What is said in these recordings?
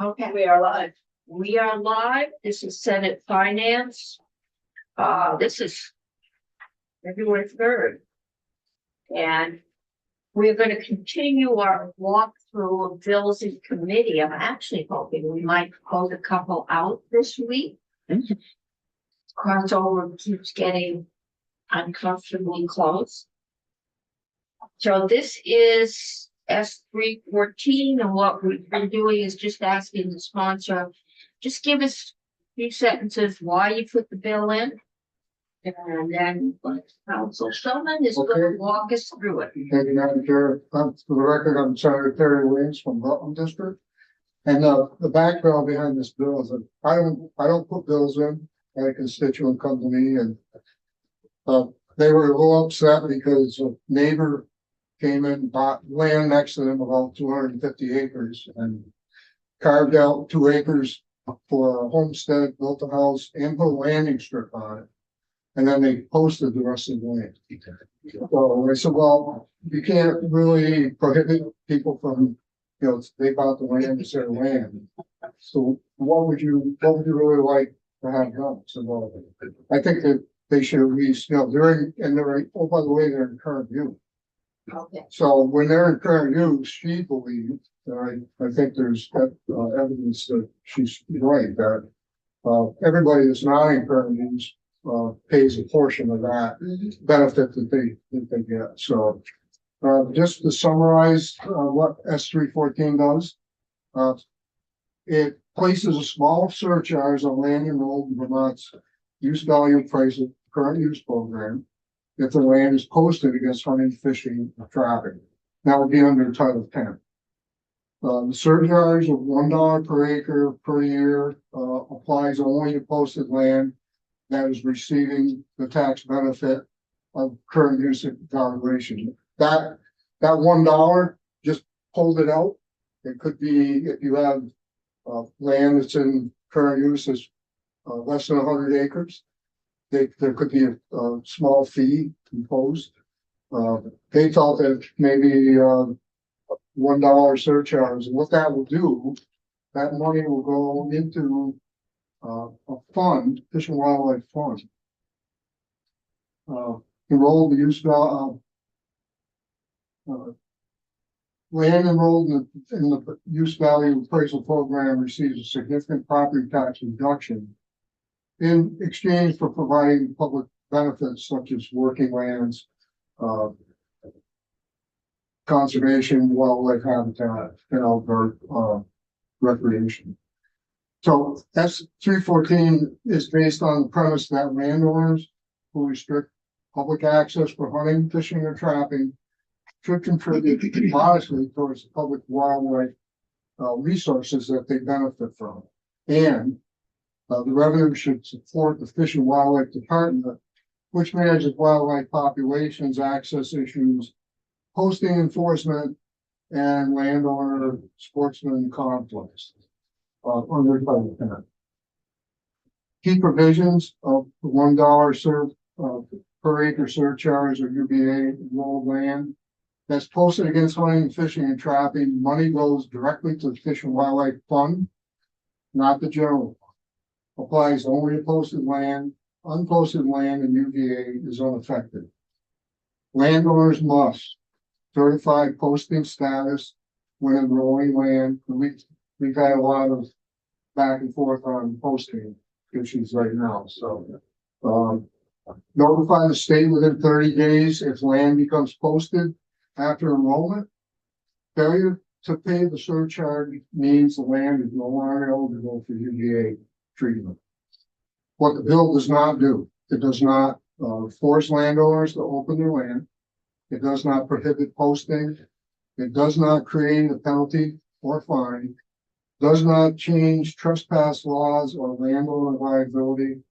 Okay, We are live. we are live. This is Senate Finance. This is February 3rd. And we're going to continue our walkthrough of bills in committee. I'm actually hoping we might close a couple out this week. Crossover keeps getting uncomfortably close. So this is S314, and what we've been doing is just asking the sponsor, just give us a few sentences why you put the bill in. And then Council Showman is going Okay. to walk us through it. Thank you, Madam Chair. For the record, I'm Senator Terry Williams from Rutland District. And the background behind this bill is that I don't put bills in. I had a constituent come to me and they were a little upset because a neighbor came in, bought land next to them, about 250 acres, and carved out 2 acres for a homestead, built a house, and put a landing strip on it. And then they posted the rest of the land. So I said, well, you can't really prohibit people from, they bought the land, it's their land. So what would you really like to have done? So, well, I think that they should at least, oh, by the way, they're in current use. Okay. So when they're in current use, she believes, I think there's evidence that she's right, that everybody that's not in current use pays a portion of that benefit that they get. So just to summarize what S314 does, it places a small surcharge on land enrolled in Vermont's use value appraisal current use program if the land is posted against hunting, fishing, or trapping. That would be under Title 10. The surcharge of $1 per acre per year applies only to posted land that is receiving the tax benefit of current use valuation. That $1, just hold it out. It could be if you have land that's in current use is less than 100 acres. There could be a small fee imposed. They felt that maybe $1 surcharge, and what that will do, that money will go into a fund, Fish and Wildlife Fund. Enrolled the use land enrolled in the use value appraisal program receives a significant property tax reduction in exchange for providing public benefits such as working lands, conservation, wildlife habitat, and outdoor recreation. So S314 is based on the premise that landowners who restrict public access for hunting, fishing, or trapping should contribute modestly towards the public wildlife resources that they benefit from. And the revenue should support the Fish and Wildlife Department, which manages wildlife populations, access issues, posting enforcement, and landowner sportsman conflicts under Title 10. Key provisions of the $1 per acre surcharge or UBA enrolled land that's posted against hunting, fishing, and trapping. Money goes directly to the Fish and Wildlife Fund, not the general fund. Applies only to posted land. Unposted land and UVA is unaffected. Landowners must certify posting status when enrolling land. We've had a lot of back and forth on posting issues right now. So notify the state within 30 days if land becomes posted after enrollment. Failure to pay the surcharge means the land is no longer eligible for UVA treatment. What the bill does not do, it does not force landowners to open their land. It does not prohibit posting. It does not create a penalty or fine. Does not change trespass laws or landowner liability.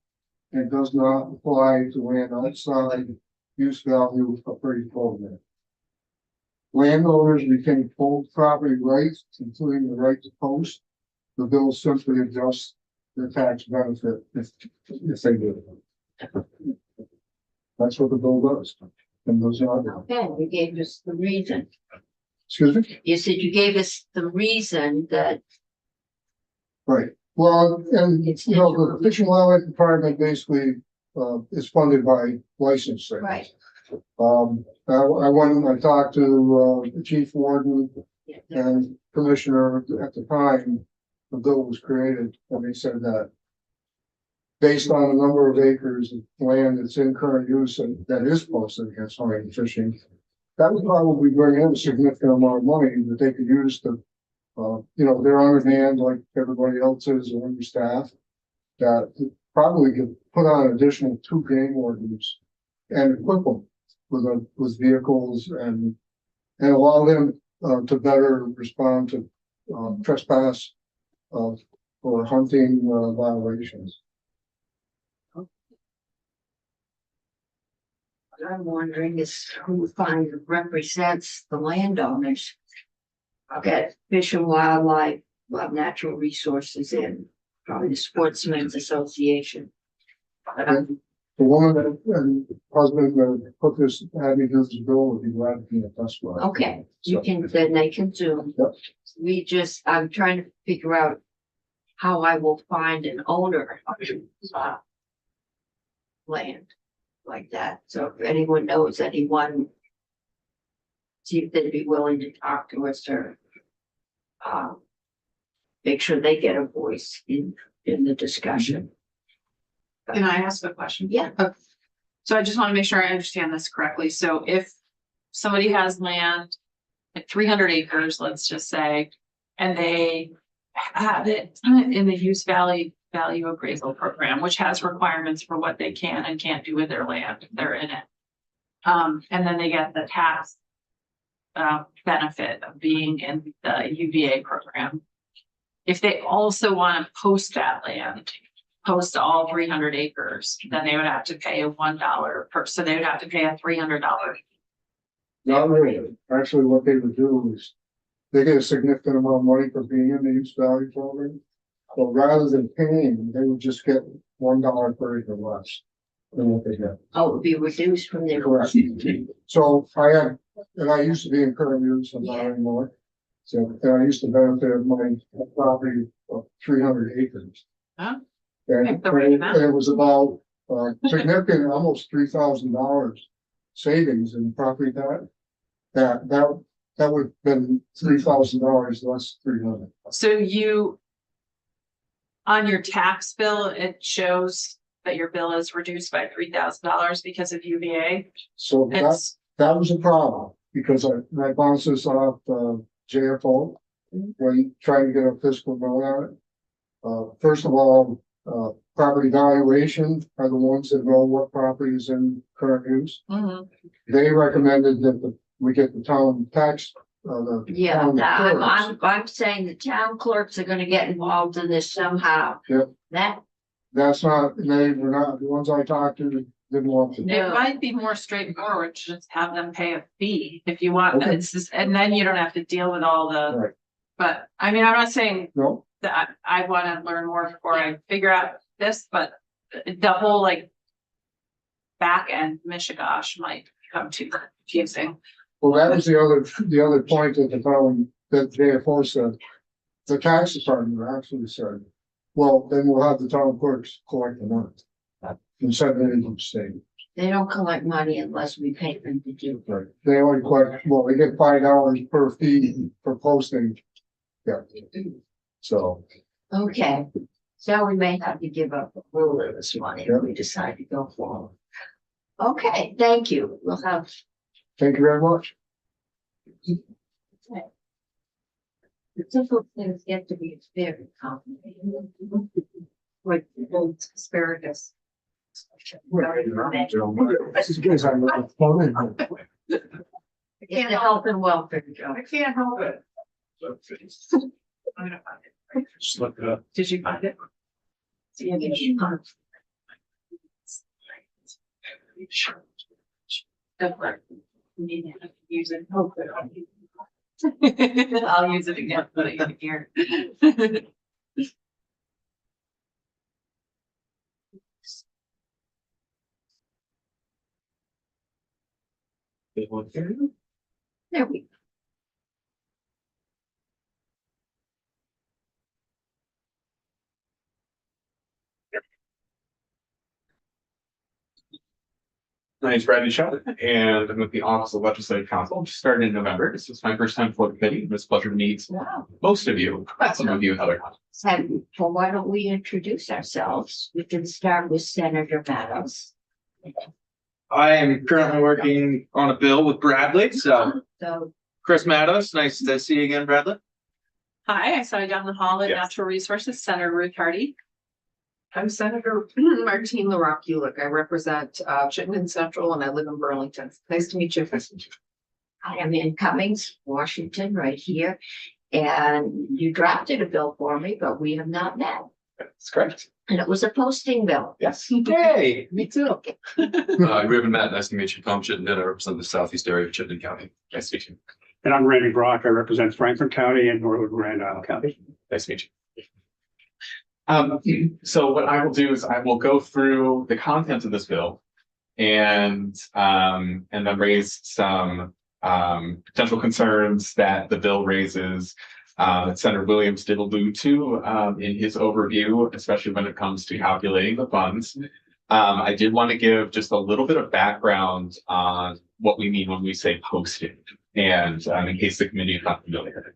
It does not apply to land outside use value appraisal program. Landowners retain full property rights, including the right to post. The bill simply adjusts the tax benefit if they do. That's what the bill does. And those are. Okay, you gave us the reason. Excuse me? You said you gave us the reason that Right, well, and It's you know, the Fish and Wildlife Department basically, is funded by license sales. Right. I went and I talked to, the chief warden Yeah. and commissioner at the time the bill was created, and they said that based on the number of acres of land that's in current use and that is posted against hunting and fishing, that would probably bring in a significant amount of money that they could use to, you know, they're undermanned like everybody else is or understaffed. That probably could put on an additional 2 game wardens and equip them with vehicles and allow them, to better respond to, trespass, or hunting, violations. What I'm wondering is who represents the landowners. I'll get Fish and Wildlife, Natural Resources and probably the Sportsmen's Association. But The woman and husband that put this, had me do this bill would be glad to be a testifier. okay, you can, then they can zoom. Yep. I'm trying to figure out how I will find an owner of land like that. So if anyone knows anyone, see if they'd be willing to talk to us or make sure they get a voice in the discussion. Can I ask a question? Yeah. So I just want to make sure I understand this correctly. So if somebody has land, like 300 acres, let's just say, and they have it in the use value appraisal program, which has requirements for what they can and can't do with their land if they're in it. And then they get the tax benefit of being in the UVA program. If they also want to post that land, post all 300 acres, then they would have to pay a $1 per, so they would have to pay a $300. Not really. Actually, what they would do is they get a significant amount of money for being in the use value program. But rather than paying, they would just get $1 per acre less than what they get. Oh, it would be reduced from their. Correct. So I used to be in current use, I'm not anymore. So, and I used to benefit my property of 300 acres. Huh? And The right amount. it was about, significant, almost $3,000 savings in property tax. That would have been $3,000 less 300. So you, on your tax bill, it shows that your bill is reduced by $3,000 because of UVA. So that was a problem because I bounced this off, JFO when trying to get a fiscal bill on it. First of all, property valuation are the ones that know what property is in current use. They recommended that we get the town tax. Yeah, town clerks. I'm saying the town clerks are gonna get involved in this somehow. Yep. That's They were not, the ones I talked to didn't want to. No. It might be more straightforward to just have them pay a fee if you want, Okay. it's just, and then you don't have to deal with all the. Right. But I mean, I'm not saying No, that I want to learn more before I figure out this, but the whole like back end Michigosh might become too confusing. well, that was the other point that the town, that JFO said. The tax department actually said, well, then we'll have the town clerks collect the money. And send it into the state. they don't collect money unless we pay them to do. Right. They only collect, well, they get $5 per fee for posting. Yeah. So, Okay, so we may have to give up a little bit of this money Yeah. if we decide to go forward. Okay, thank you. We'll have. thank you very much. The simple things get to be very complicated. Like old asparagus. This is good. I'm looking forward to it. It's the health and welfare job. I can't help it. I'm gonna find it. Just look it up. Did you find it? Don't worry. You need to use it. Oh, good. I'll use it again, but I can hear. There we go. My name is Bradley Shaw, and I'm with the Office of Legislative Counsel. Just started in November. This is my first time for the committee. It's a pleasure to meet most of you, some of you in other counties. So, well, why don't we introduce ourselves? We can start with Senator Meadows. I am currently working on a bill with Bradley, so So, Chris Matos, nice to see you again, Bradley. Hi, I started down the hall in Yes. Natural Resources, Senator Ruth Hardy. I'm Senator Martine LaRocque-Ulick. I represent Chittenden Central and I live in Burlington. Nice to meet you. I am in Cummings, Washington, right here. And you drafted a bill for me, but we have not met. That's correct. And it was a posting bill. Yes. Hey, me too. We haven't met. Nice to meet you, Tom Chittenden. I represent the southeast area of Chittenden County. Nice to meet you. And I'm Randy Brock. I represent Franklin County and Norwood Grand Isle County. Nice to meet you. So what I will do is I will go through the content of this bill and then raise some potential concerns that the bill raises. That Senator Williams did allude to in his overview, especially when it comes to calculating the funds. I did want to give just a little bit of background on what we mean when we say posting, and in case the committee is not familiar.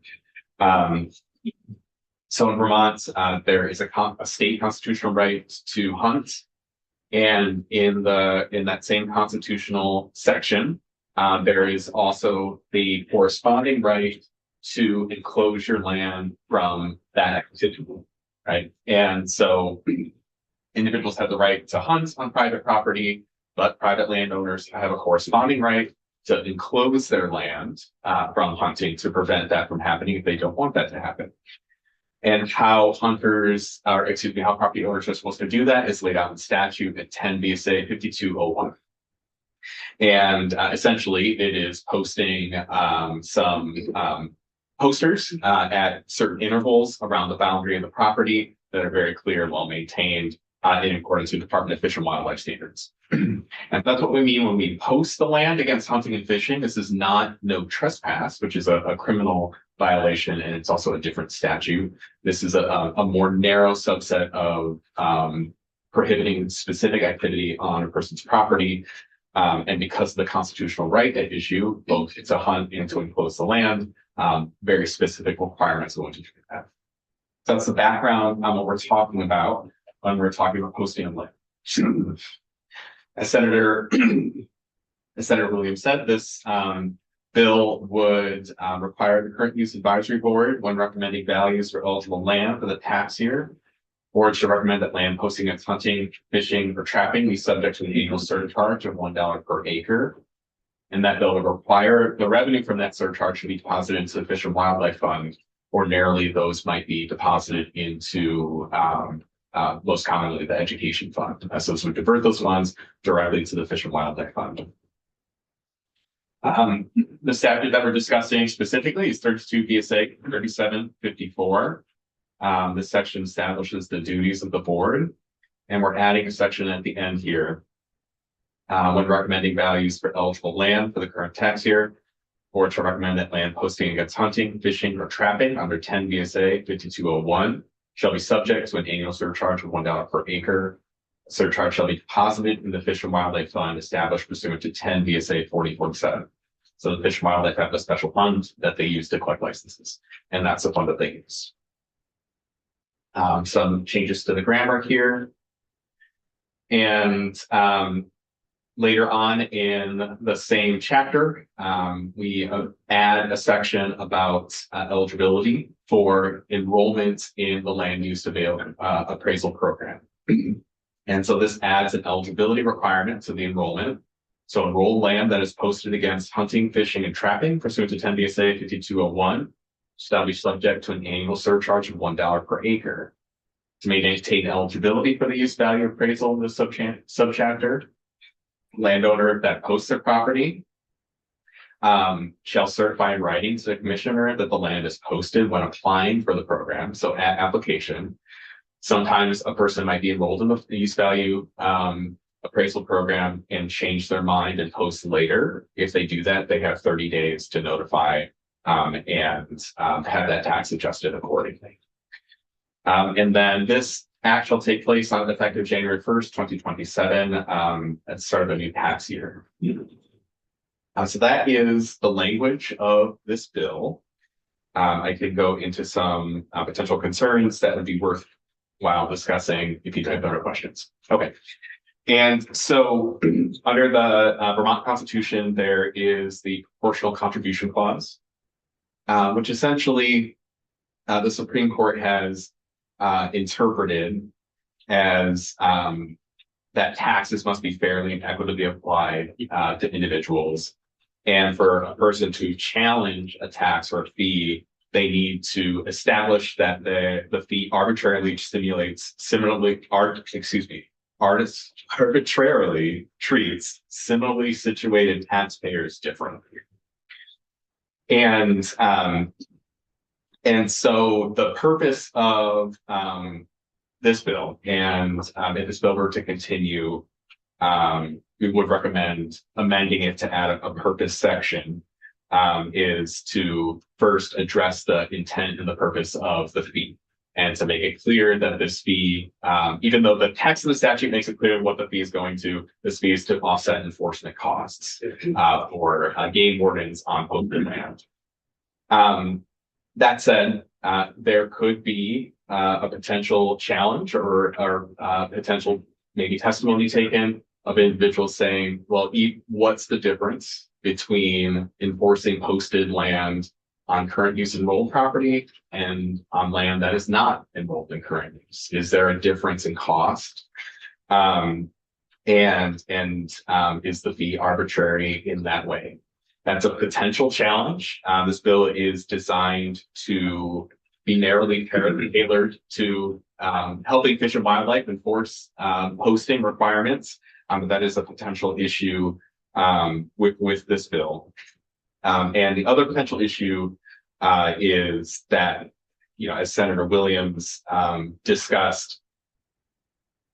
So in Vermont, there is a state constitutional right to hunt. And in that same constitutional section, there is also the corresponding right to enclose your land from that activity, right? And so individuals have the right to hunt on private property, but private landowners have a corresponding right to enclose their land from hunting to prevent that from happening if they don't want that to happen. And how how property owners are supposed to do that is laid out in statute at 10 VSA 5201. And essentially it is posting some posters at certain intervals around the boundary of the property that are very clear and well maintained in accordance with Department of Fish and Wildlife standards. And that's what we mean when we post the land against hunting and fishing. This is not no trespass, which is a criminal violation, and it's also a different statute. This is a more narrow subset of prohibiting specific activity on a person's property. And because of the constitutional right at issue, both to hunt and to enclose the land, very specific requirements go into that. So that's the background on what we're talking about when we're talking about posting on land. As Senator Williams said, this bill would require the current use advisory board, when recommending values for eligible land for the tax year, board should recommend that land posting against hunting, fishing, or trapping be subject to an annual surcharge of $1 per acre. And that bill would require the revenue from that surcharge should be deposited into the Fish and Wildlife Fund. Ordinarily, those might be deposited into most commonly the education fund. So this would divert those funds directly to the Fish and Wildlife Fund. The statute that we're discussing specifically is 32 VSA 3754. This section establishes the duties of the board, and we're adding a section at the end here. When recommending values for eligible land for the current tax year, board shall recommend that land posting against hunting, fishing, or trapping under 10 VSA 5201 shall be subject to an annual surcharge of $1 per acre. Surcharge shall be deposited in the Fish and Wildlife Fund established pursuant to 10 VSA 4047. So the Fish and Wildlife have a special fund that they use to collect licenses, and that's the fund that they use. Some changes to the grammar here. And later on in the same chapter, we add a section about eligibility for enrollment in the land use appraisal program. And so this adds an eligibility requirement to the enrollment. So enroll land that is posted against hunting, fishing, and trapping pursuant to 10 VSA 5201 shall be subject to an annual surcharge of $1 per acre. To maintain eligibility for the use value appraisal in the subchapter, landowner that posts their property shall certify in writing to the commissioner that the land is posted when applying for the program. So at application, sometimes a person might be enrolled in the use value appraisal program and change their mind and post later. If they do that, they have 30 days to notify and have that tax adjusted accordingly. And then this act shall take place on effective January 1st, 2027, at the start of a new tax year. So that is the language of this bill. I could go into some potential concerns that would be worthwhile discussing if you have other questions. Okay. And so under the Vermont Constitution, there is the proportional contribution clause, which essentially the Supreme Court has interpreted as that taxes must be fairly and equitably applied to individuals. And for a person to challenge a tax or a fee, they need to establish that the fee arbitrarily arbitrarily treats similarly situated taxpayers differently. And so the purpose of this bill, and if this bill were to continue, we would recommend amending it to add a purpose section, is to first address the intent and the purpose of the fee, and to make it clear that this fee, even though the text of the statute makes it clear what the fee is going to, this fee is to offset enforcement costs for game wardens on posted land. That said, there could be a potential challenge or potential maybe testimony taken of individuals saying, well, what's the difference between enforcing posted land on current use enrolled property and on land that is not enrolled in current use? Is there a difference in cost? And is the fee arbitrary in that way? That's a potential challenge. This bill is designed to be narrowly tailored to helping Fish and Wildlife enforce posting requirements. That is a potential issue with this bill. And the other potential issue is that, as Senator Williams discussed,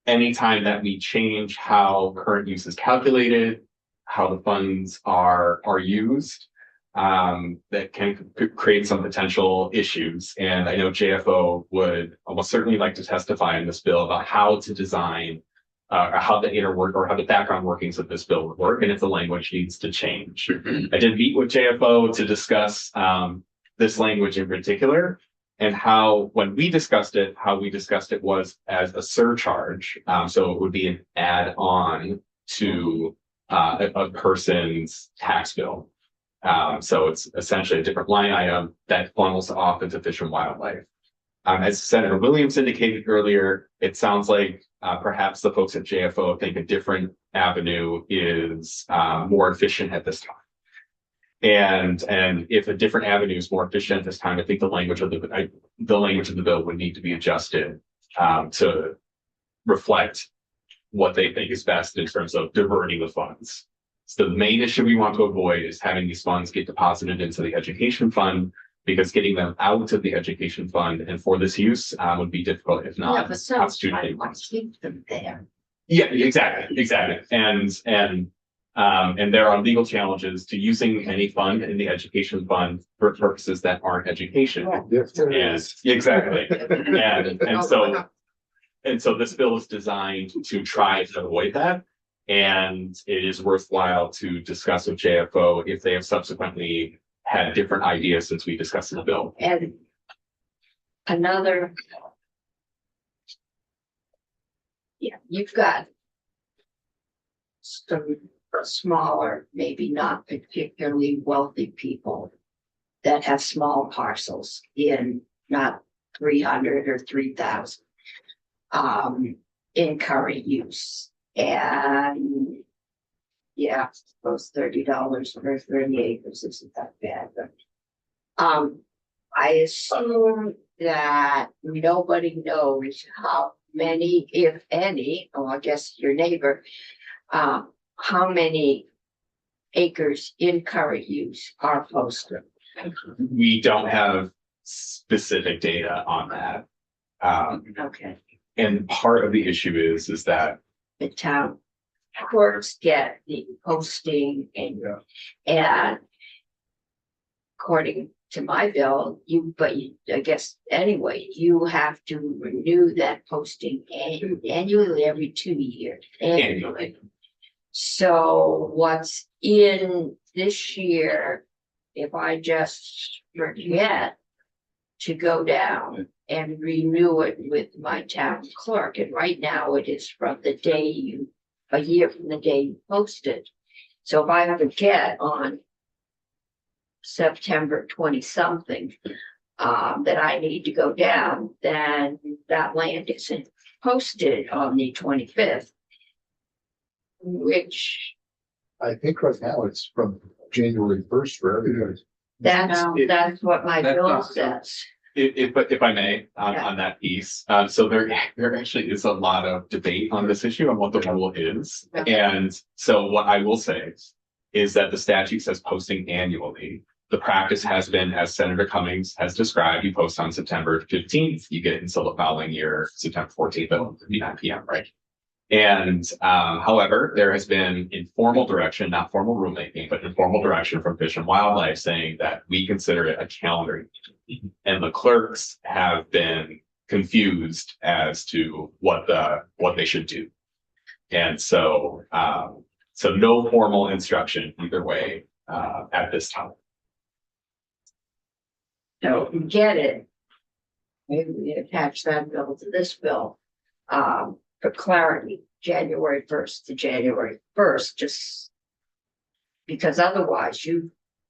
anytime that we change how current use is calculated, how the funds are used, that can create some potential issues. And I know JFO would almost certainly like to testify in this bill about how to design or how the inner work or how the background workings of this bill would work, and if the language needs to change. I did meet with JFO to discuss this language in particular, and how, when we discussed it, was as a surcharge. So it would be an add-on to a person's tax bill. So it's essentially a different line item that funnels off into Fish and Wildlife. As Senator Williams indicated earlier, it sounds like perhaps the folks at JFO think a different avenue is more efficient at this time. And if a different avenue is more efficient at this time, I think the language of the bill would need to be adjusted to reflect what they think is best in terms of diverting the funds. So the main issue we want to avoid is having these funds get deposited into the education fund, because getting them out of the education fund and for this use would be difficult, if not constitutionally. Keep them there. Yeah, exactly. And there are legal challenges to using any fund in the education fund for purposes that aren't education. And exactly. And so this bill is designed to try to avoid that. And it is worthwhile to discuss with JFO if they have subsequently had different ideas since we discussed the bill. And another. Yeah, you've got some smaller, maybe not particularly wealthy people that have small parcels in not 300 or 3,000 in current use. And yeah, those $30 for 30 acres isn't that bad, but I assume that nobody knows how many, if any, oh, I guess your neighbor, how many acres in current use are posted. We don't have specific data on that. Okay, And part of the issue is that the town courts get the posting and according to my bill, I guess, anyway, you have to renew that posting annually every 2 years. Annually. So what's in this year, if I just forget to go down and renew it with my town clerk, and right now it is from the day a year from the day you posted. So if I forget on September 20-something, that I need to go down, then that land isn't posted on the 25th. Which, I think right now it's from January 1st for everybody. that's what my That's bill not- says. If I may, Yeah. on that piece, so there actually is a lot of debate on this issue on what the rule is. Okay. And so what I will say is that the statute says posting annually. The practice has been, as Senator Cummings has described, you post on September 15th, you get it until the following year, September 14th, at 9 p.m., right? And however, there has been informal direction, not formal rulemaking, but informal direction from Fish and Wildlife saying that we consider it a calendar year. And the clerks have been confused as to what they should do. And so so no formal instruction either way at this time. So if you get it. Maybe we attach that bill to this bill, for clarity, January 1st to January 1st, just. Because otherwise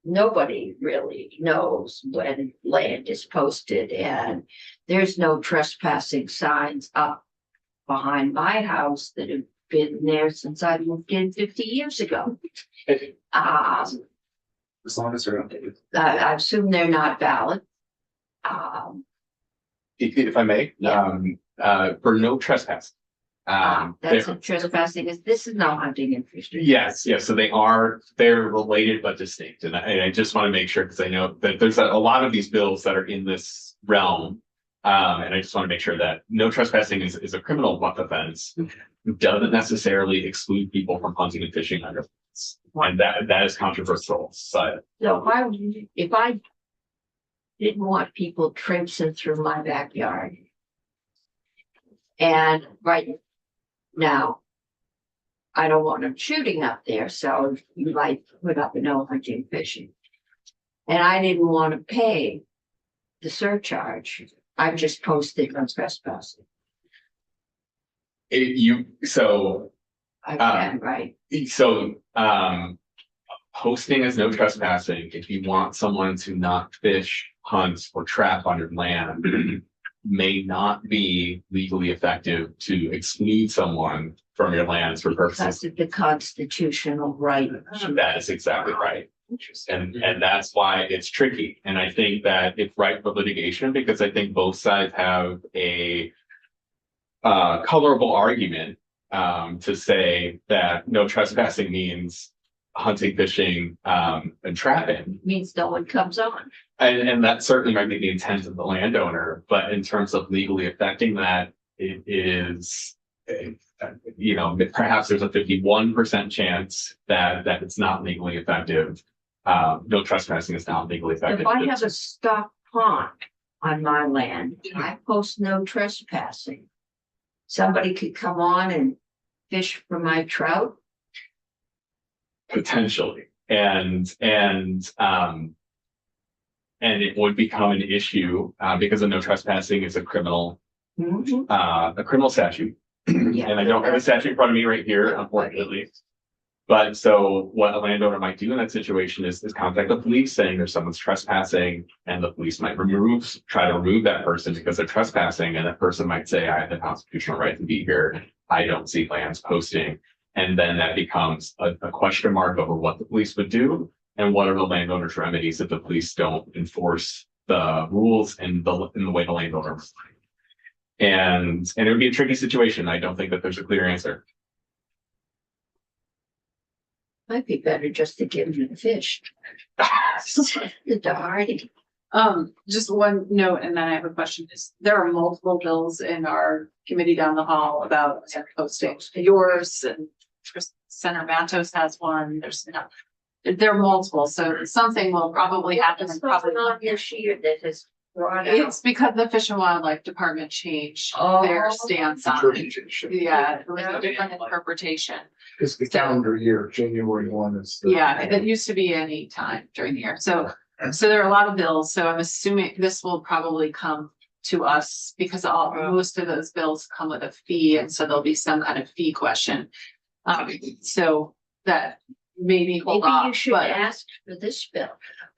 nobody really knows when land is posted, and there's no trespassing signs up behind my house that have been there since I moved in 50 years ago. As long as they're updated. I assume they're not valid. If I may, for no trespass. That's what trespassing is. This is not hunting and fishing. Yes, so they're related but distinct. And I just want to make sure, because I know that there's a lot of these bills that are in this realm. And I just want to make sure that no trespassing is a criminal offense. Doesn't necessarily exclude people from hunting and fishing under fence. And that is controversial, but So if I didn't want people traipsing through my backyard. And right now, I don't want them shooting up there, so you might put up a no hunting fishing. And I didn't want to pay the surcharge. I just posted on trespassing. I can, right? Posting is no trespassing. If you want someone to not fish, hunt, or trap on your land, may not be legally effective to exclude someone from your lands for Because purposes. of the constitutional right. That is exactly right. And that's why it's tricky. And I think that it's ripe for litigation, because I think both sides have a colorable argument to say that no trespassing means hunting, fishing, and trapping. Means no one comes on. And that certainly might be the intent of the landowner, but in terms of legally affecting that, it is, perhaps there's a 51% chance that it's not legally effective. No trespassing is not legally effective. If I have a stock pond on my land, I post no trespassing. Somebody could come on and fish for my trout. Potentially, and it would become an issue because of no trespassing is a criminal statute. Yeah. And I don't have the statute in front of me right here, unfortunately. But so what a landowner might do in that situation is contact the police saying there's someone's trespassing, and the police might try to remove that person because they're trespassing, and that person might say, I have the constitutional right to be here. I don't see lands posting. And then that becomes a question mark over what the police would do and what are the landowner's remedies if the police don't enforce the rules in the way the landowner. And it would be a tricky situation. I don't think that there's a clear answer. Might be better just to give them the fish. The darn. Just one note, and then I have a question. There are multiple bills in our committee down the hall about posting. Yours and Senator Matos has one. there are multiple, so something will probably happen. It's and probably not on your sheet that is brought out. It's because the Fish and Wildlife Department changed their Oh. stance on it. Yeah, it was a different interpretation. It's the calendar year, January 1 is. Yeah, it used to be any time during the year. So there are a lot of bills. So I'm assuming this will probably come to us because most of those bills come with a fee. And so there'll be some kind of fee question. So that maybe hold Maybe you off, should but ask for this bill.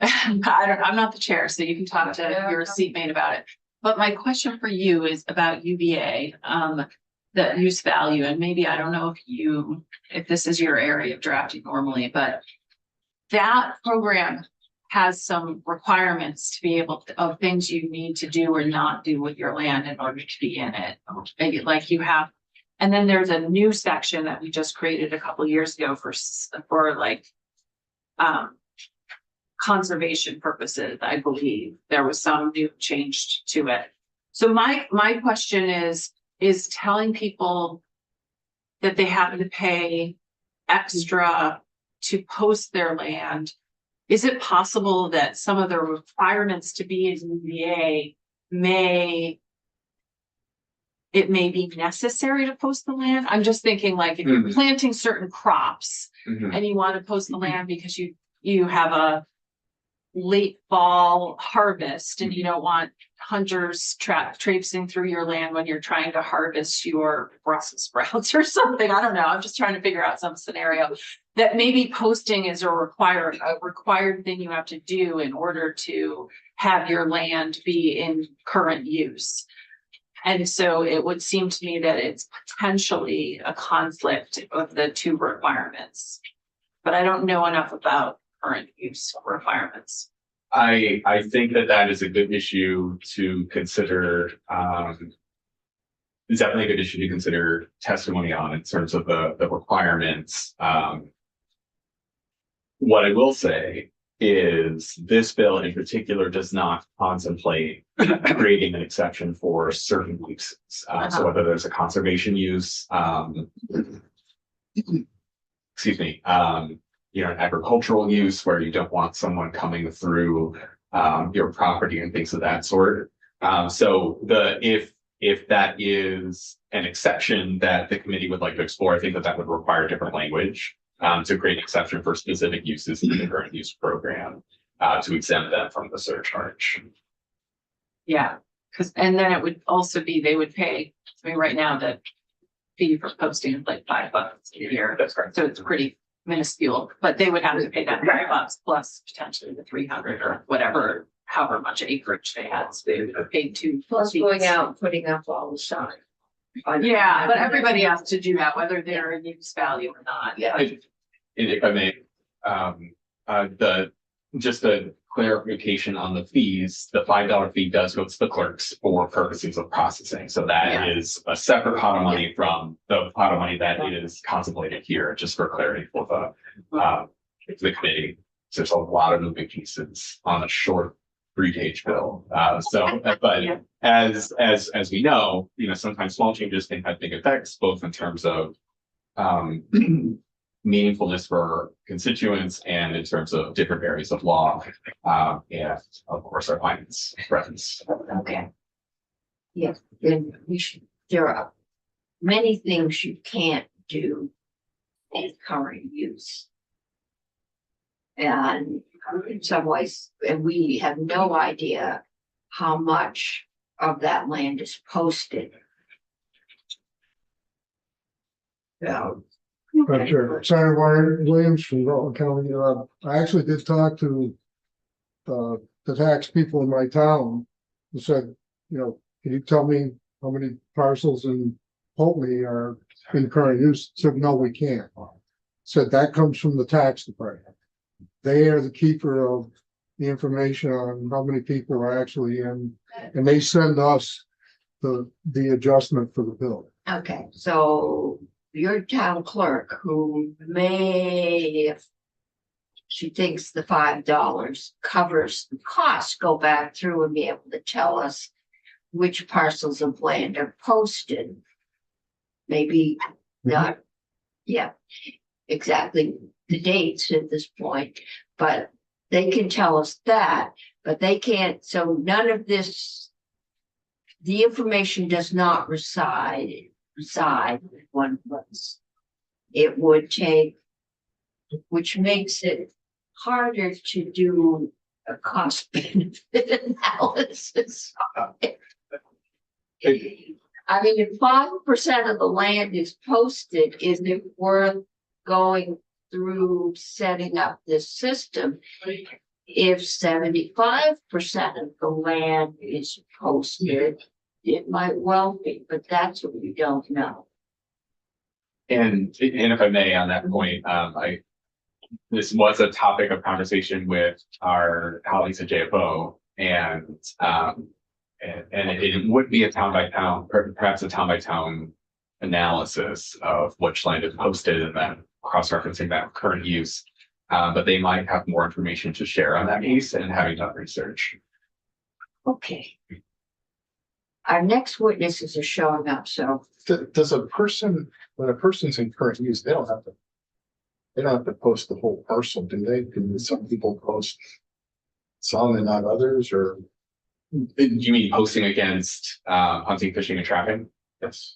I'm not the chair, so you can talk to your seatmate about it. But my question for you is about UVA, the use value, and maybe, I don't know if this is your area of drafting normally, but that program has some requirements to be able to, of things you need to do or not do with your land in order to be in it. Maybe like you have, and then there's a new section that we just created a couple of years ago for like, conservation purposes. I believe there was some new change to it. So my question is telling people that they have to pay extra to post their land. Is it possible that some of the requirements to be in UVA may be necessary to post the land? I'm just thinking, like, if you're planting certain crops and you want to post the land because you have a late fall harvest and you don't want hunters traipsing through your land when you're trying to harvest your Brussels sprouts or something. I don't know. I'm just trying to figure out some scenario that maybe posting is a required thing you have to do in order to have your land be in current use. And so it would seem to me that it's potentially a conflict of the two requirements, but I don't know enough about current use requirements. I think that is a good issue to consider. It's definitely a good issue to consider testimony on in terms of the requirements. What I will say is this bill in particular does not contemplate creating an exception for certain uses. So whether there's a conservation use, excuse me, an agricultural use where you don't want someone coming through your property and things of that sort. So if that is an exception that the committee would like to explore, I think that would require different language to create an exception for specific uses in the current use program to exempt them from the surcharge. Yeah, and then it would also be, they would pay, I mean, right now the fee for posting is like $5 a year. That's correct. So it's pretty minuscule, but they would have to pay that $5 plus potentially the 300 or whatever, however much acreage they had. So they would have paid two. Plus going out and putting up all the signs. Yeah, but everybody has to do that, whether they're in use value or not. Yeah. If I may, just a clarification on the fees, the $5 fee does go to the clerks for purposes of processing. So that is a separate pot of money from the pot of money that is contemplated here, just for clarity for the committee. So there's a lot of moving pieces on a short 3-page bill. But as we know, sometimes small changes can have big effects, both in terms of meaningfulness for constituents and in terms of different areas of law, and of course our clients' friends. Okay. Yes, then there are many things you can't do in current use. And in some ways, and we have no idea how much of that land is posted. Yeah. Senator Williams from Rutland County. I actually did talk to the tax people in my town who said, can you tell me how many parcels in Pulteney are in current use? Said, no, we can't. Said that comes from the tax department. They are the keeper of the information on how many people are actually in, and they send us the adjustment for the bill. Okay, so your town clerk, who if she thinks the $5 covers the cost, go back through and be able to tell us which parcels of land are posted. Maybe not, exactly the dates at this point, but they can tell us that, but they can't, so none of this, the information does not reside in one place. It would take, which makes it harder to do a cost benefit analysis. I mean, if 5% of the land is posted, is it worth going through setting up this system? If 75% of the land is posted, it might well be, but that's what we don't know. And if I may, on that point, this was a topic of conversation with our colleagues at JFO, and it would be a town by town, perhaps a town by town analysis of which land is posted and then cross-referencing that current use. But they might have more information to share on that piece and having done research. Okay. Our next witnesses are showing up, so Does a person, when a person's in current use, they don't have to post the whole parcel, do they? Can some people post some and not others, or? You mean posting against hunting, fishing, and trapping? Yes.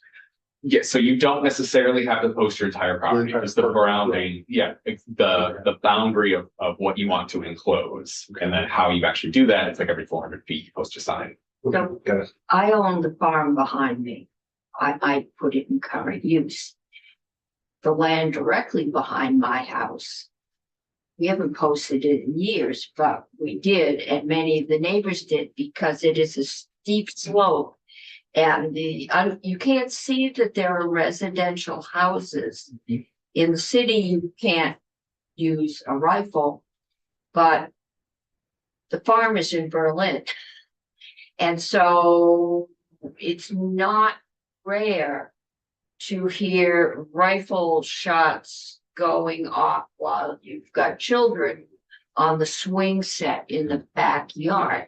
Yeah, so you don't necessarily have to post your entire property, entire it's the property, surrounding, it's the boundary of what you want to enclose. And then how you actually do that, it's like every 400 feet, you post a sign. So- Got it. I own the farm behind me. I might put it in current use. The land directly behind my house. We haven't posted it in years, but we did, and many of the neighbors did, because it is a steep slope. And you can't see that there are residential houses. In the city, you can't use a rifle, but the farm is in Berlin. And so it's not rare to hear rifle shots going off while you've got children on the swing set in the backyard.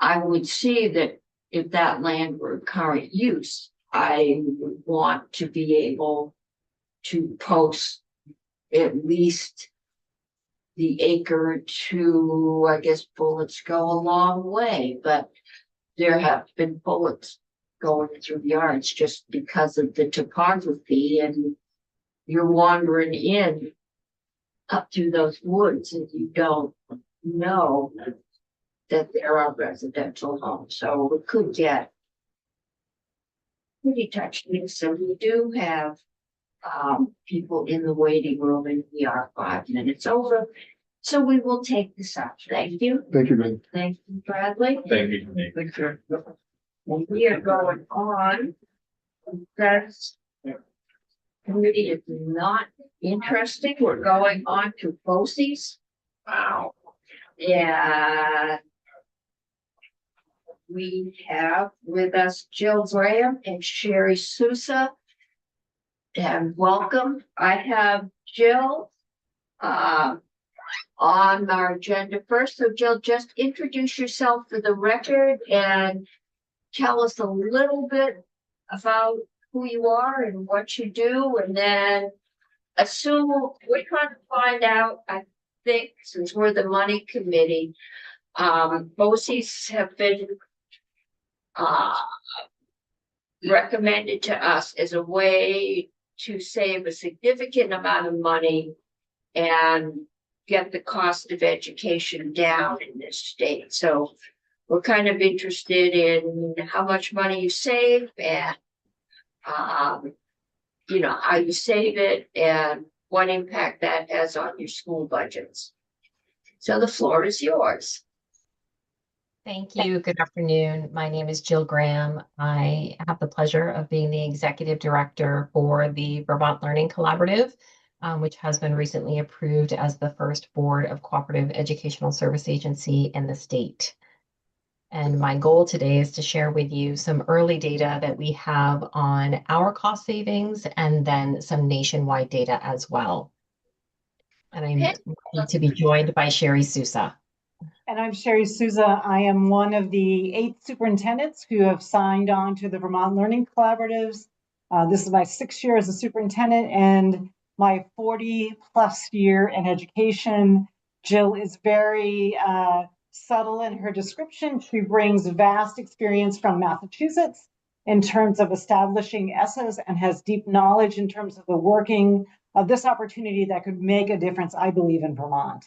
I would see that if that land were current use, I would want to be able to post at least the acre or two. I guess bullets go a long way, but there have been bullets going through yards just because of the topography, and you're wandering in up through those woods and you don't know that there are residential homes, so it could get pretty touchy. So we do have people in the waiting room, and we are 5 minutes over. So we will take this up. Thank you. Thank you, Ben. Thank you, Bradley. Thank you. And we are going on. That's committee is not interesting. We're going on to BOCES. Wow. And we have with us Jill Graham and Sherry Sousa. And welcome. I have Jill on our agenda first. So Jill, just introduce yourself for the record and tell us a little bit about who you are and what you do, and then assume we're trying to find out, I think, since we're the money committee, BOCES have been recommended to us as a way to save a significant amount of money and get the cost of education down in this state. So we're kind of interested in how much money you save and you know, how you save it and what impact that has on your school budgets. So the floor is yours. Thank you. Good afternoon. My name is Jill Graham. I have the pleasure of being the executive director for the Vermont Learning Collaborative, which has been recently approved as the first board of cooperative educational service agency in the state. And my goal today is to share with you some early data that we have on our cost savings and then some nationwide data as well. And I'm happy to be joined by Sherry Sousa. And I'm Sherry Sousa. I am one of the 8 superintendents who have signed on to the Vermont Learning Collaboratives. This is my 6th year as a superintendent, and my 40+ year in education. Jill is very subtle in her description. She brings vast experience from Massachusetts in terms of establishing ESSAs and has deep knowledge in terms of the working of this opportunity that could make a difference, I believe, in Vermont.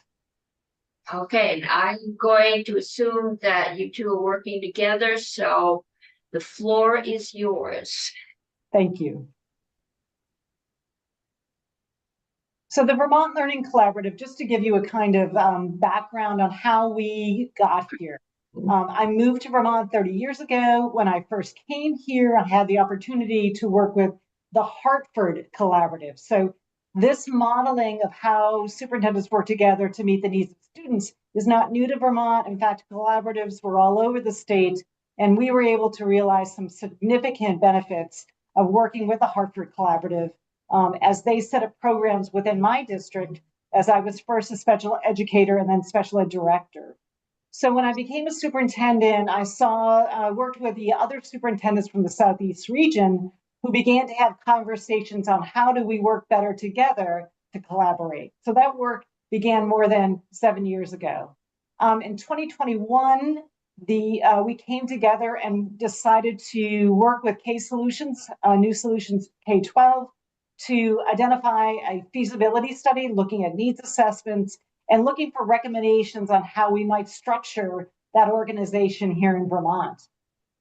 Okay, and I'm going to assume that you two are working together, so the floor is yours. Thank you. So the Vermont Learning Collaborative, just to give you a kind of background on how we got here. I moved to Vermont 30 years ago. When I first came here, I had the opportunity to work with the Hartford Collaborative. So this modeling of how superintendents work together to meet the needs of students is not new to Vermont. In fact, collaboratives were all over the state, and we were able to realize some significant benefits of working with the Hartford Collaborative as they set up programs within my district, as I was first a special educator and then special ed director. So when I became a superintendent, I worked with the other superintendents from the Southeast region who began to have conversations on how do we work better together to collaborate. So that work began more than 7 years ago. In 2021, we came together and decided to work with K Solutions, New Solutions K-12, to identify a feasibility study looking at needs assessments and looking for recommendations on how we might structure that organization here in Vermont.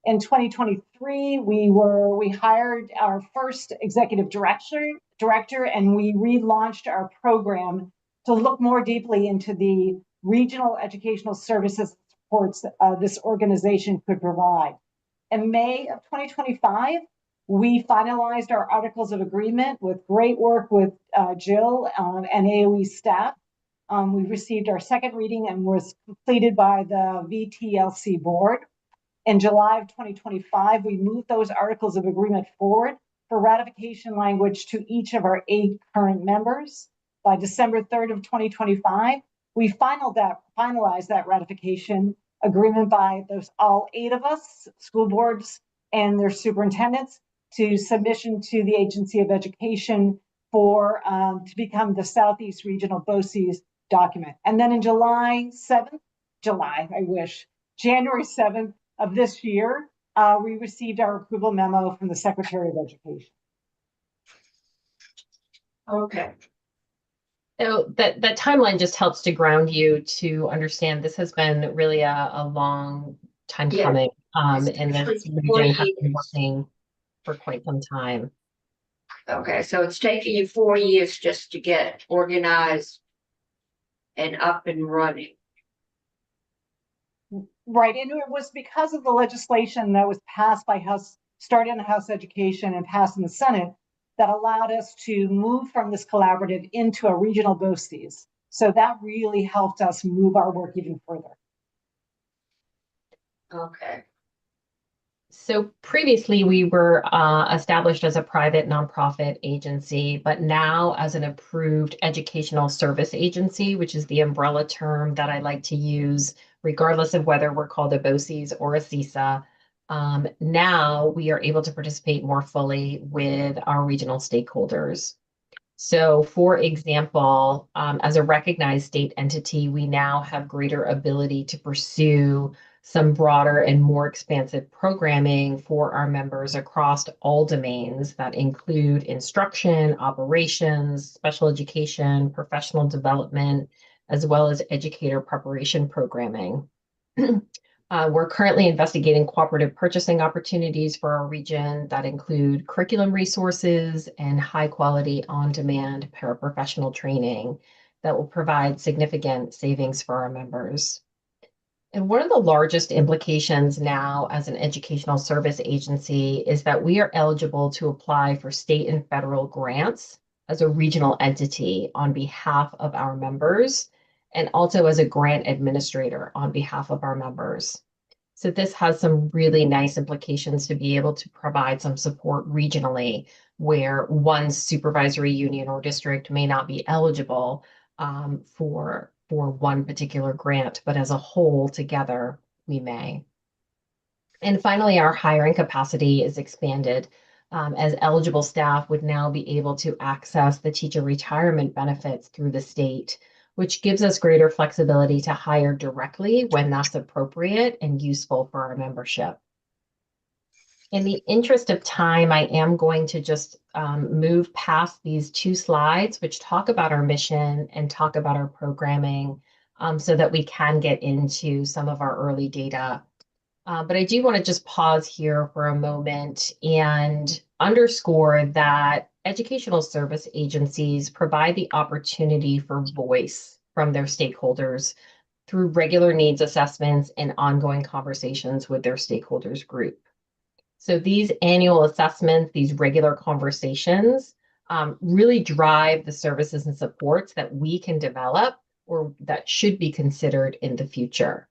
In 2023, we hired our first executive director, and we relaunched our program to look more deeply into the regional educational services supports this organization could provide. In May of 2025, we finalized our articles of agreement with great work with Jill and AOE staff. We received our second reading and was completed by the VTLC board. In July of 2025, we moved those articles of agreement forward for ratification language to each of our 8 current members. By December 3rd of 2025, we finalized that ratification agreement by all 8 of us, school boards and their superintendents, to submission to the Agency of Education for to become the Southeast Regional BOCES document. And then in January 7th of this year, we received our approval memo from the Secretary of Education. Okay. So that timeline just helps to ground you to understand this has been really a long time Yeah. coming. And this Especially 4 region has been years. working for quite some time. Okay, so it's taken you 4 years just to get organized and up and running. Right, and it was because of the legislation that was passed by House, started in the House Education and passed in the Senate, that allowed us to move from this collaborative into a regional BOCES. So that really helped us move our work even further. Okay. So previously we were established as a private nonprofit agency, but now as an approved educational service agency, which is the umbrella term that I like to use, regardless of whether we're called a BOCES or a CESA. Now we are able to participate more fully with our regional stakeholders. So for example, as a recognized state entity, we now have greater ability to pursue some broader and more expansive programming for our members across all domains that include instruction, operations, special education, professional development, as well as educator preparation programming. We're currently investigating cooperative purchasing opportunities for our region that include curriculum resources and high quality on-demand paraprofessional training that will provide significant savings for our members. And one of the largest implications now as an educational service agency is that we are eligible to apply for state and federal grants as a regional entity on behalf of our members, and also as a grant administrator on behalf of our members. So this has some really nice implications to be able to provide some support regionally where one supervisory union or district may not be eligible for one particular grant, but as a whole together, we may. And finally, our hiring capacity is expanded as eligible staff would now be able to access the teacher retirement benefits through the state, which gives us greater flexibility to hire directly when that's appropriate and useful for our membership. In the interest of time, I am going to just move past these 2 slides, which talk about our mission and talk about our programming, so that we can get into some of our early data. But I do want to just pause here for a moment and underscore that educational service agencies provide the opportunity for voice from their stakeholders through regular needs assessments and ongoing conversations with their stakeholders group. So these annual assessments, these regular conversations, really drive the services and supports that we can develop or that should be considered in the future.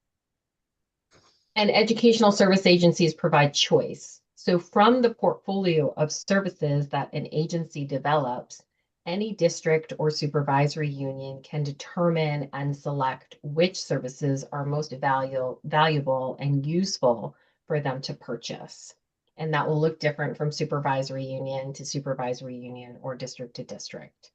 And educational service agencies provide choice. So from the portfolio of services that an agency develops, any district or supervisory union can determine and select which services are most valuable and useful for them to purchase. And that will look different from supervisory union to supervisory union or district to district.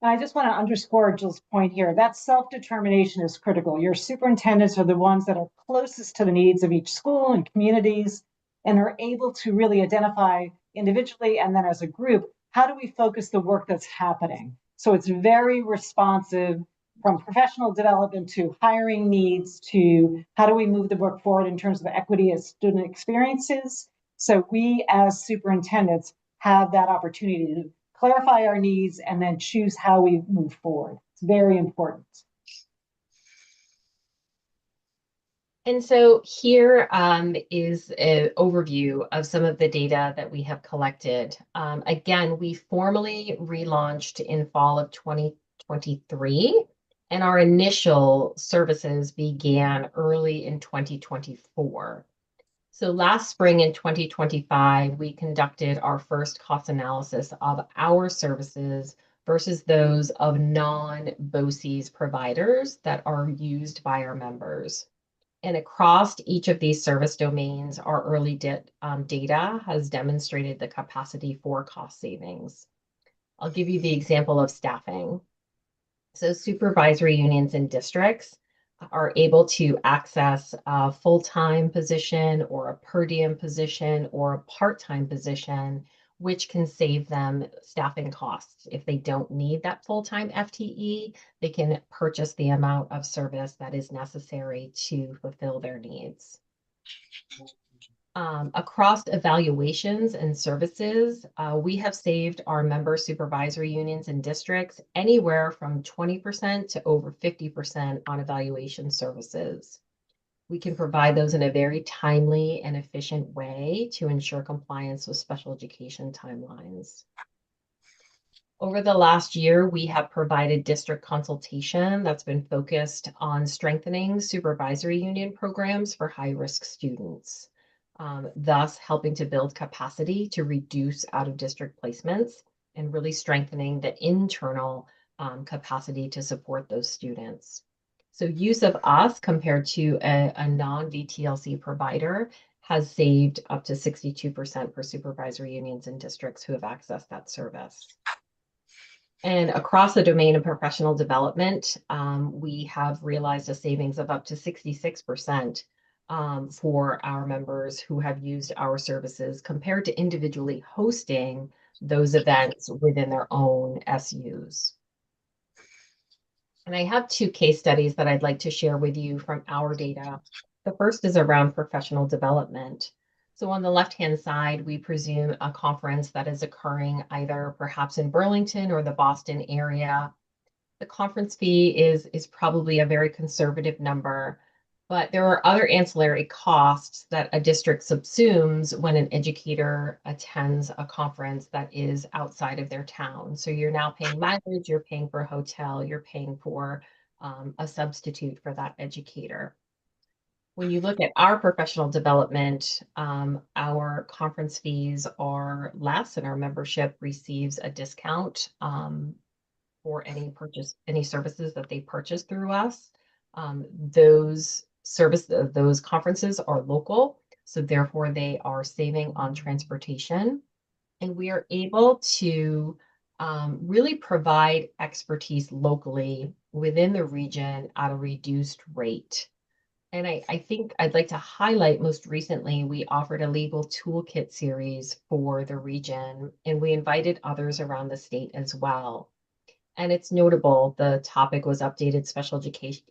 And I just want to underscore Jill's point here. That self-determination is critical. Your superintendents are the ones that are closest to the needs of each school and communities and are able to really identify individually and then as a group, how do we focus the work that's happening? So it's very responsive from professional development to hiring needs to how do we move the work forward in terms of equity as student experiences. So we as superintendents have that opportunity to clarify our needs and then choose how we move forward. It's very important. And so here is an overview of some of the data that we have collected. Again, we formally relaunched in fall of 2023, and our initial services began early in 2024. So last spring in 2025, we conducted our first cost analysis of our services versus those of non-BOCES providers that are used by our members. And across each of these service domains, our early data has demonstrated the capacity for cost savings. I'll give you the example of staffing. So supervisory unions and districts are able to access a full-time position or a per diem position or a part-time position, which can save them staffing costs. If they don't need that full-time FTE, they can purchase the amount of service that is necessary to fulfill their needs. Across evaluations and services, we have saved our member supervisory unions and districts anywhere from 20% to over 50% on evaluation services. We can provide those in a very timely and efficient way to ensure compliance with special education timelines. Over the last year, we have provided district consultation that's been focused on strengthening supervisory union programs for high-risk students. Thus helping to build capacity to reduce out-of-district placements and really strengthening the internal capacity to support those students. So use of us compared to a non-VTLC provider has saved up to 62% for supervisory unions and districts who have accessed that service. And across the domain of professional development, we have realized a savings of up to 66% for our members who have used our services compared to individually hosting those events within their own SUs. And I have 2 case studies that I'd like to share with you from our data. The first is around professional development. So on the left-hand side, we presume a conference that is occurring either perhaps in Burlington or the Boston area. The conference fee is probably a very conservative number, but there are other ancillary costs that a district subsumes when an educator attends a conference that is outside of their town. So you're now paying mileage, you're paying for a hotel, you're paying for a substitute for that educator. When you look at our professional development, our conference fees are less and our membership receives a discount for any services that they purchase through us. Those conferences are local, so therefore they are saving on transportation. And we are able to really provide expertise locally within the region at a reduced rate. And I think I'd like to highlight most recently, we offered a legal toolkit series for the region, and we invited others around the state as well. And it's notable, the topic was updated special education,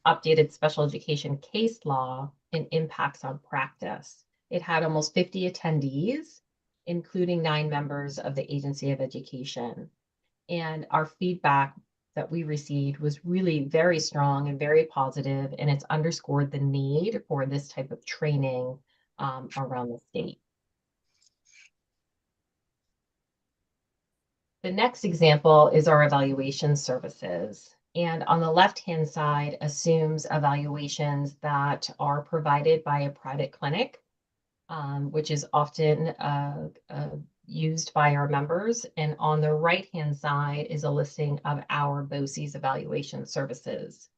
updated special education case law and impacts on practice. It had almost 50 attendees, including 9 members of the Agency of Education. And our feedback that we received was really very strong and very positive, and it's underscored the need for this type of training around the state. The next example is our evaluation services. And on the left-hand side assumes evaluations that are provided by a private clinic, which is often used by our members. And on the right-hand side is a listing of our BOCES evaluation services.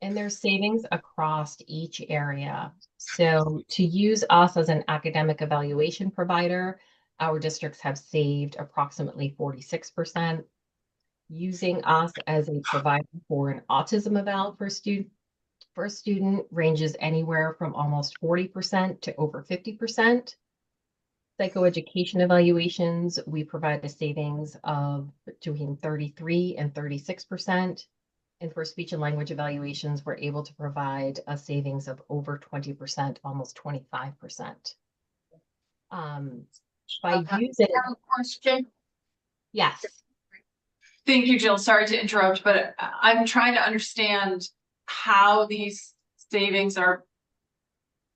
And there's savings across each area. So to use us as an academic evaluation provider, our districts have saved approximately 46%. Using us as a provider for an autism eval for a student ranges anywhere from almost 40% to over 50%. Psychoeducation evaluations, we provide a savings of between 33 and 36%. And for speech and language evaluations, we're able to provide a savings of over 20%, almost 25%. By using, Question? yes. Thank you, Jill. Sorry to interrupt, but I'm trying to understand how these savings are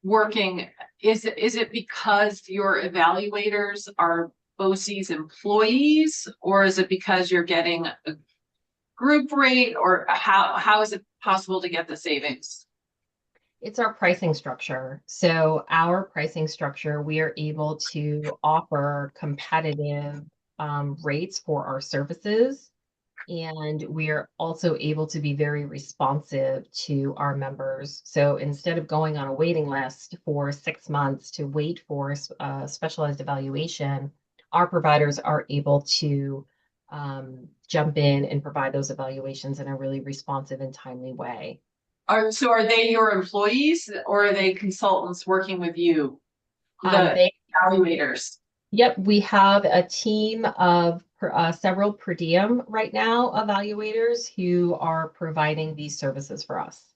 working. Is it because your evaluators are BOCES employees, or is it because you're getting a group rate, or how is it possible to get the savings? It's our pricing structure. So our pricing structure, we are able to offer competitive rates for our services. And we are also able to be very responsive to our members. So instead of going on a waiting list for 6 months to wait for a specialized evaluation, our providers are able to jump in and provide those evaluations in a really responsive and timely way. So are they your employees, or are they consultants working with you? The evaluators. Yep, we have a team of several per diem right now, evaluators who are providing these services for us.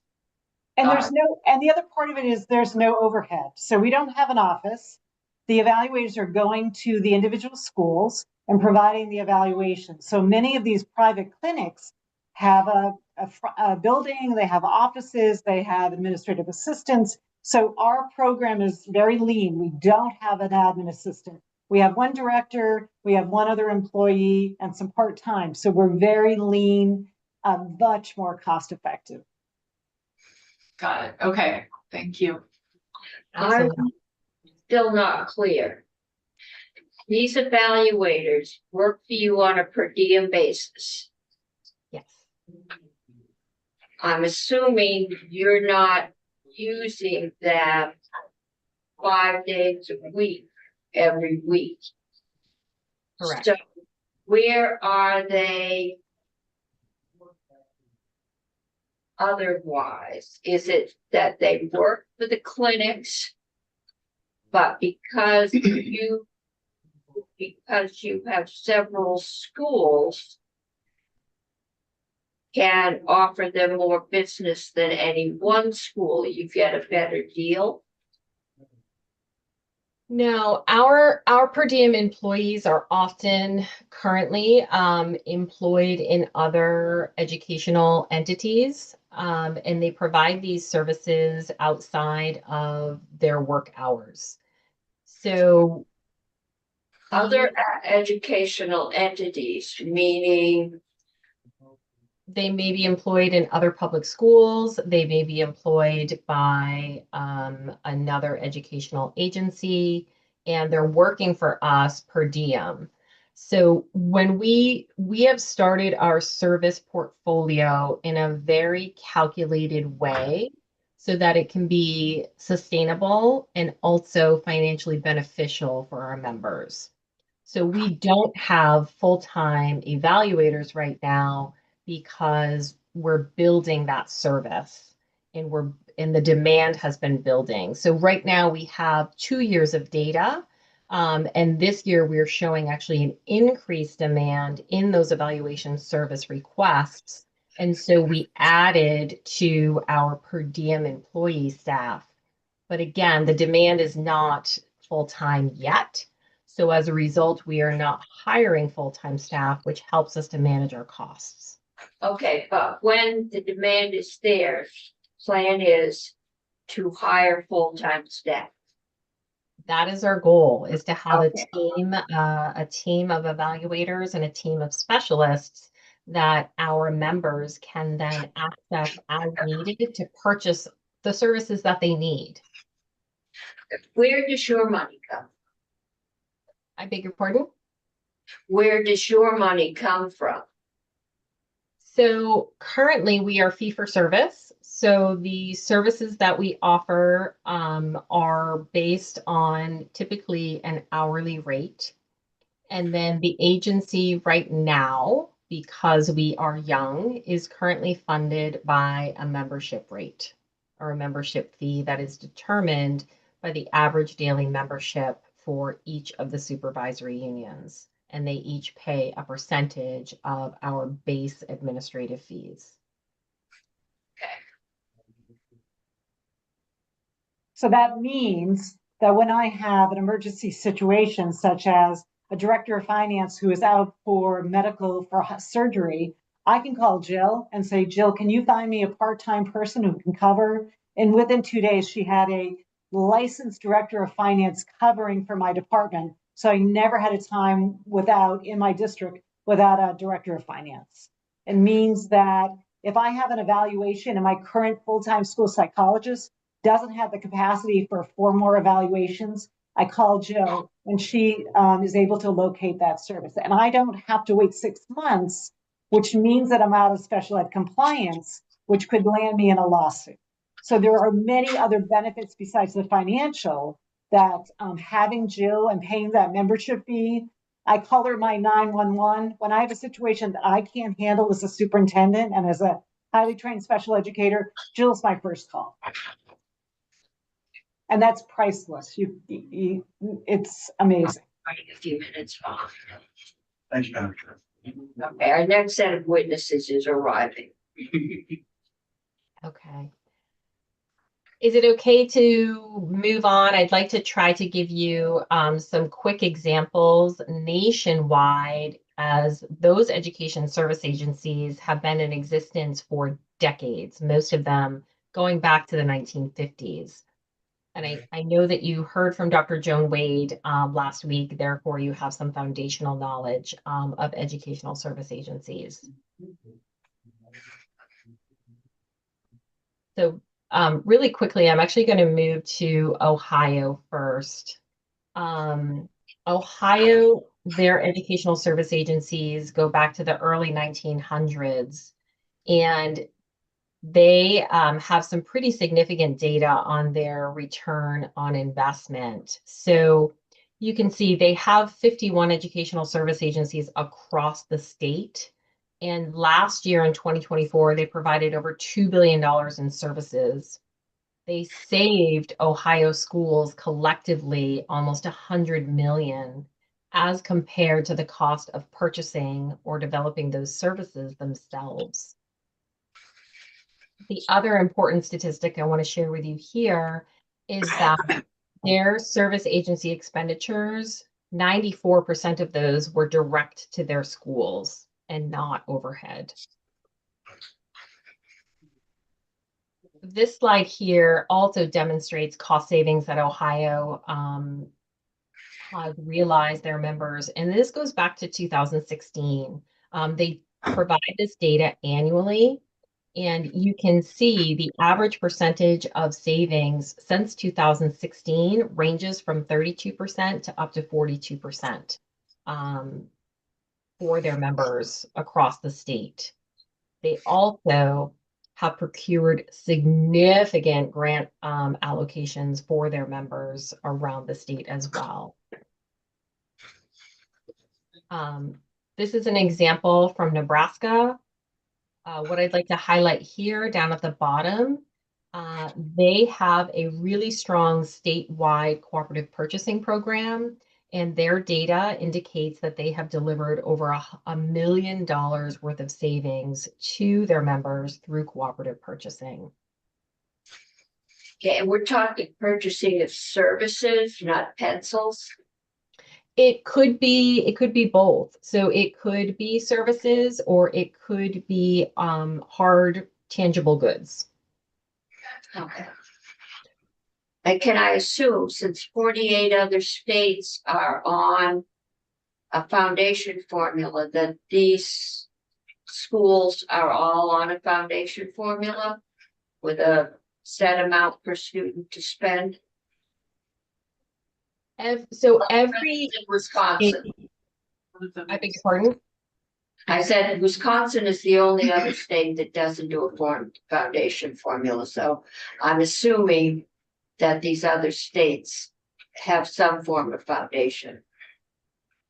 And and the other part of it is there's no overhead. So we don't have an office. The evaluators are going to the individual schools and providing the evaluation. So many of these private clinics have a building, they have offices, they have administrative assistants. So our program is very lean. We don't have an admin assistant. We have one director, we have one other employee, and some part-time. So we're very lean, much more cost-effective. Got it. Okay, thank you. I'm still not clear. These evaluators work for you on a per diem basis. Yes. I'm assuming you're not using them 5 days a week, every week. Correct. So where are they otherwise? Is it that they work for the clinics, but because you have several schools, can offer them more business than any one school, you get a better deal? No, our per diem employees are often currently employed in other educational entities, and they provide these services outside of their work hours. So Other educational entities, meaning they may be employed in other public schools. They may be employed by another educational agency, and they're working for us per diem. So when we have started our service portfolio in a very calculated way, so that it can be sustainable and also financially beneficial for our members. So we don't have full-time evaluators right now because we're building that service and the demand has been building. So right now we have 2 years of data. And this year we're showing actually an increased demand in those evaluation service requests. And so we added to our per diem employee staff. But again, the demand is not full-time yet. So as a result, we are not hiring full-time staff, which helps us to manage our costs. Okay, but when the demand is there, plan is to hire full-time staff. That is our goal, is to have Okay. a team of evaluators and a team of specialists that our members can then access as needed to purchase the services that they need. Where does your money come? I beg your pardon? Where does your money come from? So currently we are fee for service. So the services that we offer are based on typically an hourly rate. And then the agency right now, because we are young, is currently funded by a membership rate or a membership fee that is determined by the average daily membership for each of the supervisory unions. And they each pay a percentage of our base administrative fees. So that means that when I have an emergency situation, such as a director of finance who is out for surgery, I can call Jill and say, Jill, can you find me a part-time person who can cover? And within 2 days, she had a licensed director of finance covering for my department. So I never had a time in my district without a director of finance. It means that if I have an evaluation and my current full-time school psychologist doesn't have the capacity for 4 more evaluations, I call Jill and she is able to locate that service. And I don't have to wait 6 months, which means that I'm out of special ed compliance, which could land me in a lawsuit. So there are many other benefits besides the financial that having Jill and paying that membership fee. I call her my 911 when I have a situation that I can't handle as a superintendent and as a highly trained special educator. Jill's my first call. And that's priceless. It's amazing. A few minutes off. Thank you, Madam Chair. Okay, our next set of witnesses is arriving. Okay. Is it okay to move on? I'd like to try to give you some quick examples nationwide, as those education service agencies have been in existence for decades, most of them going back to the 1950s. And I know that you heard from Dr. Joan Wade last week, therefore you have some foundational knowledge of educational service agencies. So really quickly, I'm actually going to move to Ohio first. Ohio, their educational service agencies go back to the early 1900s, and they have some pretty significant data on their return on investment. So you can see they have 51 educational service agencies across the state. And last year in 2024, they provided over $2 billion in services. They saved Ohio schools collectively almost $100 million as compared to the cost of purchasing or developing those services themselves. The other important statistic I want to share with you here is that their service agency expenditures, 94% of those were direct to their schools and not overhead. This slide here also demonstrates cost savings that Ohio has realized their members, and this goes back to 2016. They provide this data annually, and you can see the average percentage of savings since 2016 ranges from 32% to up to 42% for their members across the state. They also have procured significant grant allocations for their members around the state as well. This is an example from Nebraska. What I'd like to highlight here down at the bottom, they have a really strong statewide cooperative purchasing program, and their data indicates that they have delivered over $1 million worth of savings to their members through cooperative purchasing. Okay, and we're talking purchasing of services, not pencils. It could be both. So it could be services or it could be hard tangible goods. Okay. And can I assume, since 48 other states are on a foundation formula, that these schools are all on a foundation formula with a set amount per student to spend? So every In Wisconsin. I beg your pardon? I said Wisconsin is the only other state that doesn't do a foundation formula, so I'm assuming that these other states have some form of foundation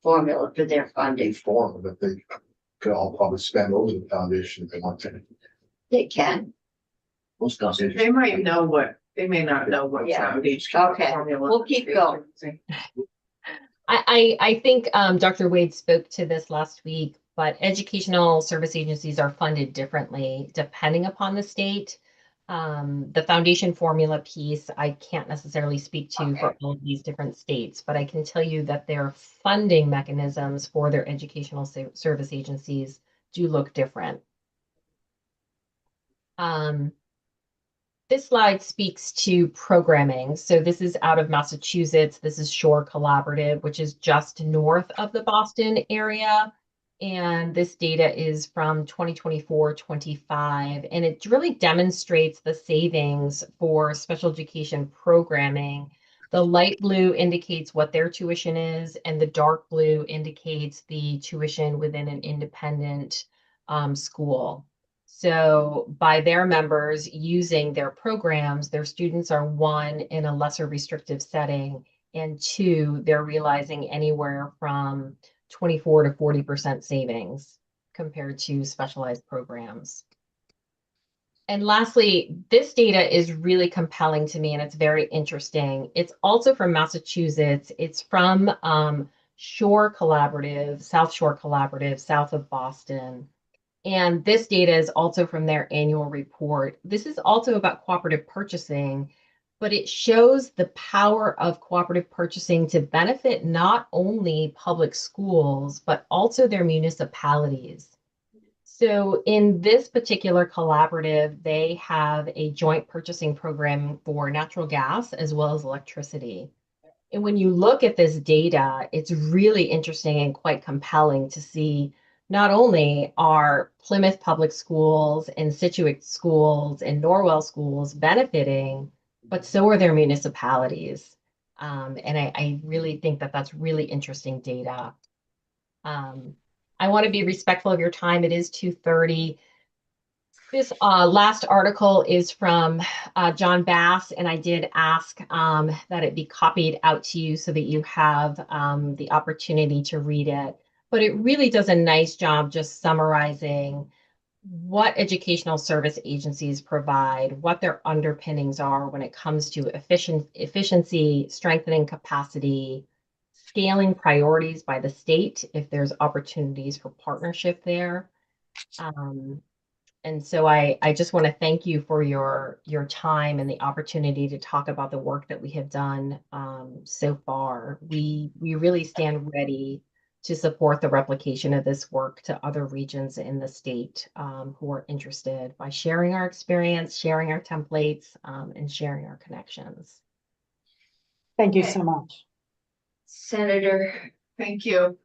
formula for their funding. Form that they could all probably spend over the foundation if they want to. They can. Most foundations. They might know what, they may not know what Yeah. foundation. Okay, formula we'll keep going. I think Dr. Wade spoke to this last week, but educational service agencies are funded differently depending upon the state. The foundation formula piece, I can't necessarily speak to for all of these different states, but I can tell you that their funding mechanisms for their educational service agencies do look different. This slide speaks to programming. So this is out of Massachusetts. This is Shore Collaborative, which is just north of the Boston area. And this data is from 2024-25, and it really demonstrates the savings for special education programming. The light blue indicates what their tuition is, and the dark blue indicates the tuition within an independent school. So by their members using their programs, their students are, one, in a lesser restrictive setting, and two, they're realizing anywhere from 24 to 40% savings compared to specialized programs. And lastly, this data is really compelling to me and it's very interesting. It's also from Massachusetts. It's from Shore Collaborative, South Shore Collaborative, south of Boston. And this data is also from their annual report. This is also about cooperative purchasing, but it shows the power of cooperative purchasing to benefit not only public schools, but also their municipalities. So in this particular collaborative, they have a joint purchasing program for natural gas as well as electricity. And when you look at this data, it's really interesting and quite compelling to see not only are Plymouth Public Schools and Situate Schools and Norwell Schools benefiting, but so are their municipalities. And I really think that that's really interesting data. I want to be respectful of your time. It is 2:30. This last article is from John Bass, and I did ask that it be copied out to you so that you have the opportunity to read it. But it really does a nice job just summarizing what educational service agencies provide, what their underpinnings are when it comes to efficiency, strengthening capacity, scaling priorities by the state if there's opportunities for partnership there. And so I just want to thank you for your time and the opportunity to talk about the work that we have done so far. We really stand ready to support the replication of this work to other regions in the state who are interested by sharing our experience, sharing our templates, and sharing our connections. Thank you so much. Senator, Thank you.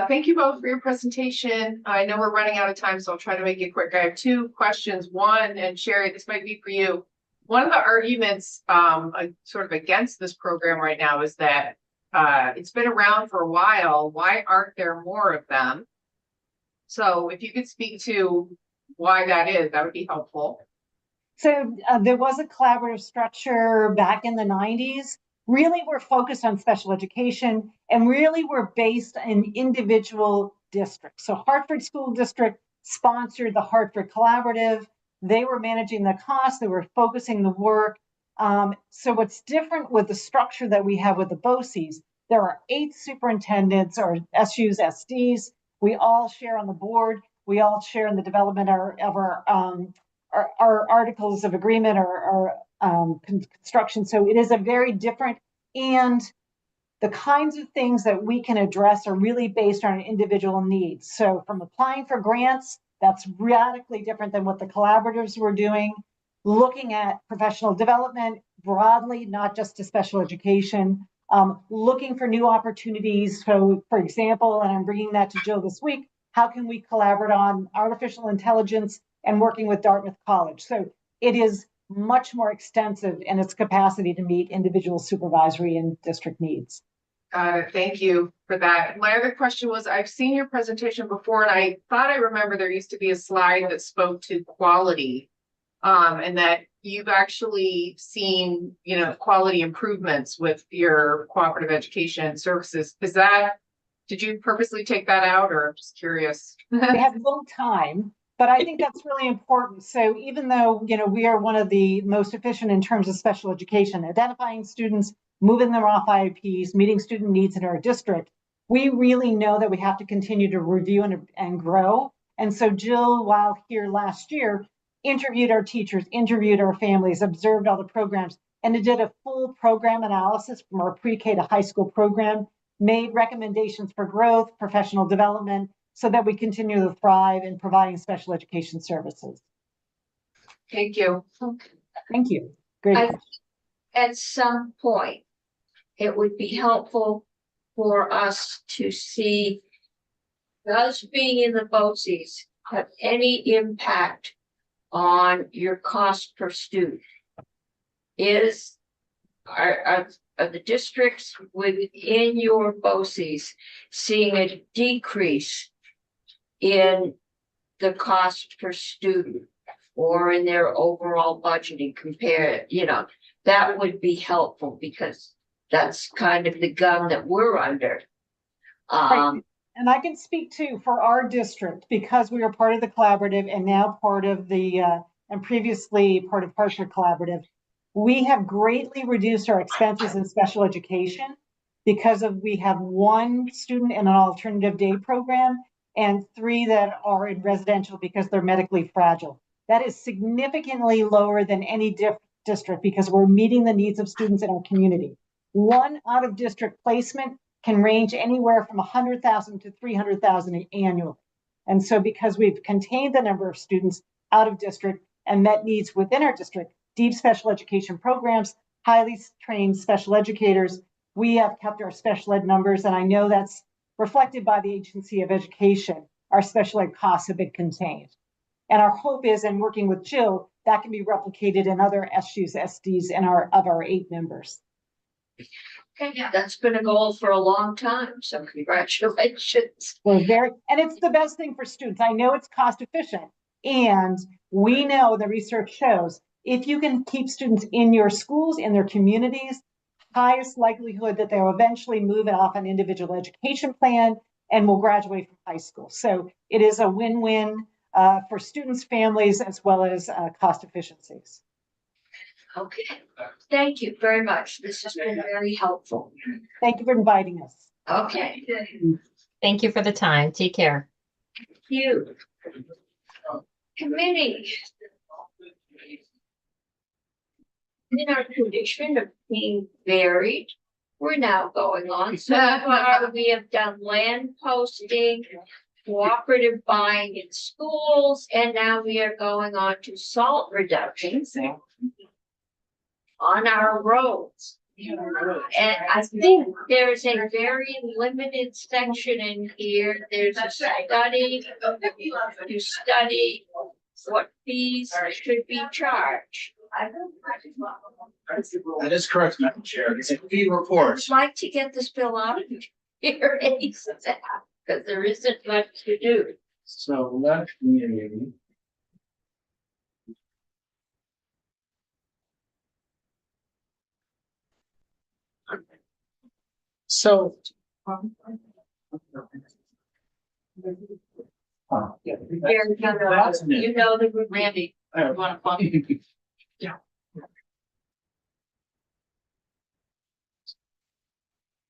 Thank you both for your presentation. I know we're running out of time, so I'll try to make it quick. I have two questions. One, and Sherry, this might be for you. One of the arguments sort of against this program right now is that it's been around for a while. Why aren't there more of them? So if you could speak to why that is, that would be helpful. So there was a collaborative structure back in the 90s. Really, we're focused on special education and really we're based in individual districts. So Hartford School District sponsored the Hartford Collaborative. They were managing the costs, they were focusing the work. So what's different with the structure that we have with the BOCES, there are 8 superintendents or SUs, SDs. We all share on the board. We all share in the development of our articles of agreement or construction. So it is a very different, and the kinds of things that we can address are really based on individual needs. So from applying for grants, that's radically different than what the collaboratives were doing. Looking at professional development broadly, not just to special education, looking for new opportunities. So for example, and I'm bringing that to Jill this week, how can we collaborate on artificial intelligence and working with Dartmouth College? So it is much more extensive in its capacity to meet individual supervisory and district needs. Thank you for that. My other question was, I've seen your presentation before and I thought I remember there used to be a slide that spoke to quality. And that you've actually seen, quality improvements with your cooperative education services. Did you purposely take that out, or I'm just curious? We had little time, but I think that's really important. So even though, we are one of the most efficient in terms of special education, identifying students, moving them off IEPs, meeting student needs in our district, we really know that we have to continue to review and grow. And so Jill, while here last year, interviewed our teachers, interviewed our families, observed all the programs, and it did a full program analysis from our pre-K to high school program, made recommendations for growth, professional development, so that we continue to thrive in providing special education services. Thank you. Thank you. Great. I think at some point, it would be helpful for us to see, does being in the BOCES have any impact on your cost per student? Are the districts within your BOCES seeing a decrease in the cost per student or in their overall budgeting compared, that would be helpful because that's kind of the gun that we're under. Right. And I can speak to for our district, because we are part of the collaborative and now part of the, and previously part of Hartford Collaborative, we have greatly reduced our expenses in special education because we have 1 student in an alternative day program and 3 that are in residential because they're medically fragile. That is significantly lower than any district because we're meeting the needs of students in our community. 1 out of district placement can range anywhere from 100,000 to 300,000 annually. And so because we've contained the number of students out of district and met needs within our district, deep special education programs, highly trained special educators, we have kept our special ed numbers. And I know that's reflected by the Agency of Education. Our special ed costs have been contained. And our hope is, and working with Jill, that can be replicated in other SUs, SDs of our 8 members. Okay, that's been a goal for a long time, so congratulations. And it's the best thing for students. I know it's cost efficient, and we know the research shows if you can keep students in your schools, in their communities, highest likelihood that they'll eventually move it off an individual education plan and will graduate from high school. So it is a win-win for students, families, as well as cost efficiencies. Okay, thank you very much. This has been very helpful. Thank you for inviting us. Okay, Thank you for the time. Take care. thank you. Committee. In our tradition of being varied, we're now going on. So we have done land posting, cooperative buying in schools, and now we are going on to salt reductions on our roads. And I think there's a very limited section in here. There's a study to study what fees should be charged. That is correct, Madam Chair. It's a fee report. I'd like to get this bill out of here ASAP, because there isn't much to do. So let me. So. You know the Randy, you want to fund?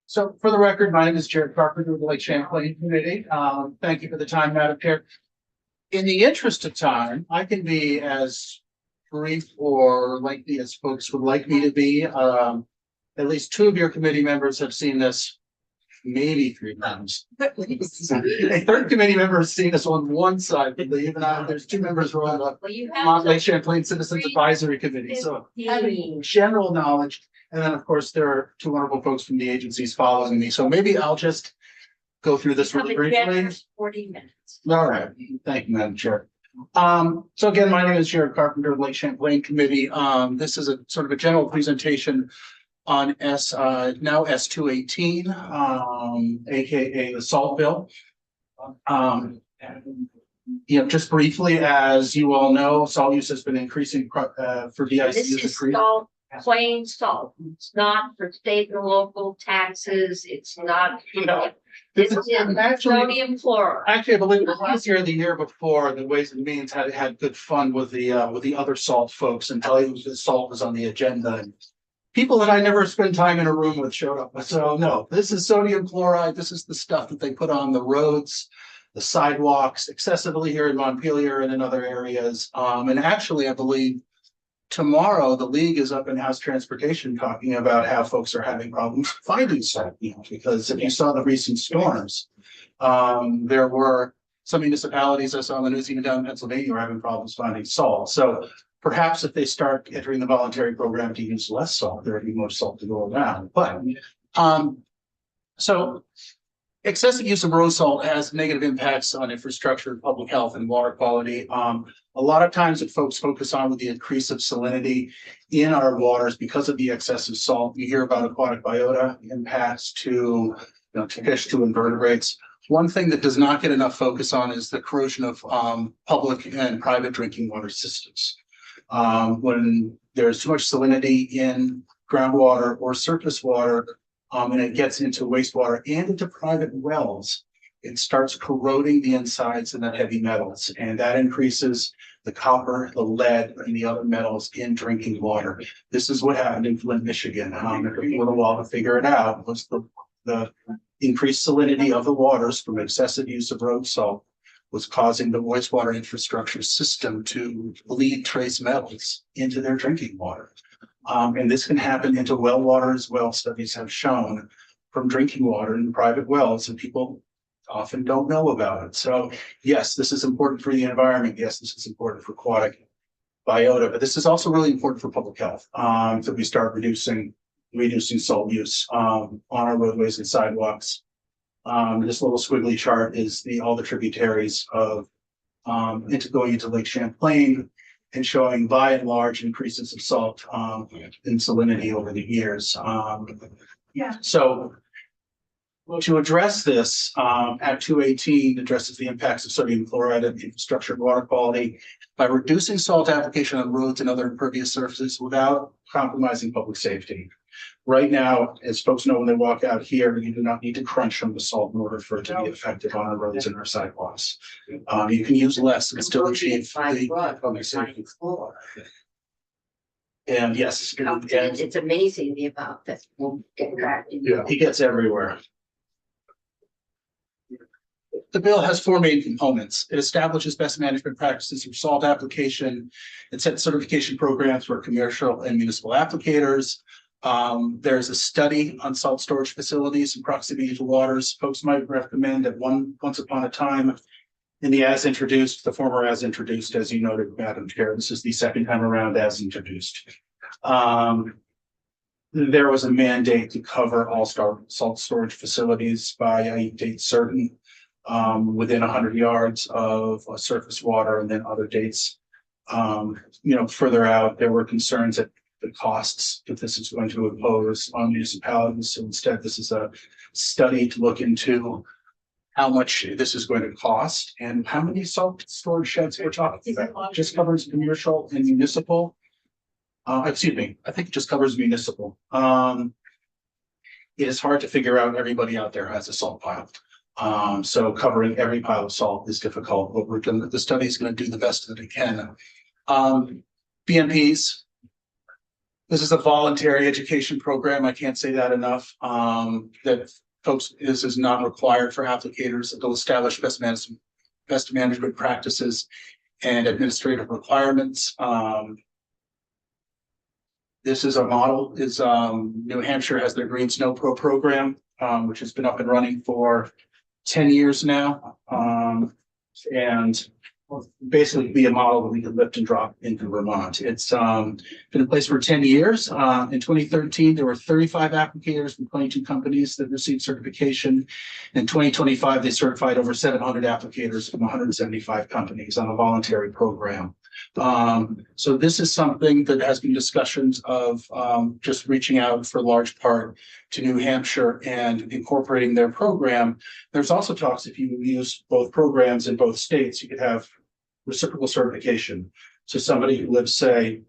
So for the record, my name is Jared Carpenter with the Lake Champlain Committee. Thank you for the time, Madam Chair. In the interest of time, I can be as brief or lengthy as folks would like me to be. At least two of your committee members have seen this maybe 3 times. A third committee member has seen us on one side, but even there's 2 members who are on the Well, you Mont have Lake Champlain Citizens Advisory Committee. So having 15. general knowledge. And then, of course, there are 2 wonderful folks from the agencies following me. So maybe I'll just go through this really Become a briefly. generous 40 minutes. All right. Thank you, Madam Chair. So again, my name is Jared Carpenter of Lake Champlain Committee. This is a sort of a general presentation on now S218, AKA the salt bill. Just briefly, as you all know, salt use has been increasing for DIC. This is salt, plain salt. It's not for state and local taxes. It's not, this is actually, sodium chloride. I believe it was last year or the year before, the Ways and Means had good fun with the other salt folks and telling them that salt was on the agenda. And people that I never spend time in a room with showed up. So no, this is sodium chloride. This is the stuff that they put on the roads, the sidewalks, excessively here in Montpelier and in other areas. And actually, I believe tomorrow the league is up in House Transportation talking about how folks are having problems finding salt, because if you saw the recent storms, there were some municipalities I saw in the news even down in Pennsylvania were having problems finding salt. So perhaps if they start entering the voluntary program to use less salt, there will be more salt to go around. But so excessive use of road salt has negative impacts on infrastructure, public health, and water quality. A lot of times that folks focus on with the increase of salinity in our waters because of the excessive salt. You hear about aquatic biota impacts to fish, to invertebrates. One thing that does not get enough focus on is the corrosion of public and private drinking water systems. When there's too much salinity in groundwater or surface water, and it gets into wastewater and into private wells, it starts corroding the insides and the heavy metals, and that increases the copper, the lead, and the other metals in drinking water. This is what happened in Flint, Michigan. It took a little while to figure it out. Was the increased salinity of the waters from excessive use of road salt was causing the wastewater infrastructure system to bleed trace metals into their drinking water. And this can happen into well water as well. Studies have shown from drinking water in private wells, and people often don't know about it. So yes, this is important for the environment. Yes, this is important for aquatic biota, but this is also really important for public health. That we start reducing salt use on our roadways and sidewalks. This little squiggly chart is all the tributaries of going into Lake Champlain, and showing by and large increases of salt and salinity over the years. So to address this, Act 218 addresses the impacts of sodium chloride on infrastructure and water quality by reducing salt application on roads and other impervious surfaces without compromising public safety. Right now, as folks know, when they walk out here, you do not need to crunch on the salt in order for it to be effective on our roads and our sidewalks. You can use less and still achieve the public safety. And yes, It's amazing the amount that will get tracked. yeah, he gets everywhere. The bill has 4 main components. It establishes best management practices for salt application. It sets certification programs for commercial and municipal applicators. There's a study on salt storage facilities and proximity to waters. Folks might recommend that once upon a time in the as introduced, the former as introduced, as you noted, Madam Chair, this is the second time around as introduced. There was a mandate to cover all salt storage facilities by a date certain, within 100 yards of surface water, and then other dates. Further out, there were concerns that the costs that this is going to impose on municipalities. So instead, this is a study to look into how much this is going to cost and how many salt storage sheds we're talking about. It just covers commercial and municipal. I think it just covers municipal. it is hard to figure out everybody out there has a salt pile. So covering every pile of salt is difficult, but the study is going to do the best that it can. BMPs. This is a voluntary education program. I can't say that enough. That folks, this is not required for applicators. They'll establish best management practices and administrative requirements. This is a model. New Hampshire has their Green Snow Pro program, which has been up and running for 10 years now. And basically be a model that we can lift and drop into Vermont. It's been in place for 10 years. In 2013, there were 35 applicators from 22 companies that received certification. In 2025, they certified over 700 applicators from 175 companies on a voluntary program. So this is something that has been discussions of just reaching out for a large part to New Hampshire and incorporating their program. There's also talks if you use both programs in both states, you could have reciprocal certification. So somebody who lives, say,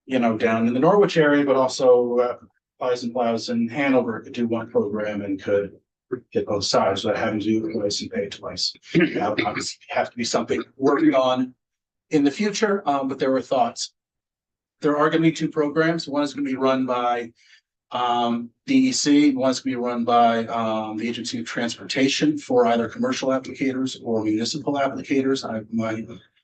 down in the Norwich area, but also buys and plows in Hanover could do one program and could get both sides without having to do it twice and pay it twice. Obviously, have to be something working on in the future, but there were thoughts. There are going to be two programs. One is going to be run by DEC. One's going to be run by the Agency of Transportation for either commercial applicators or municipal applicators.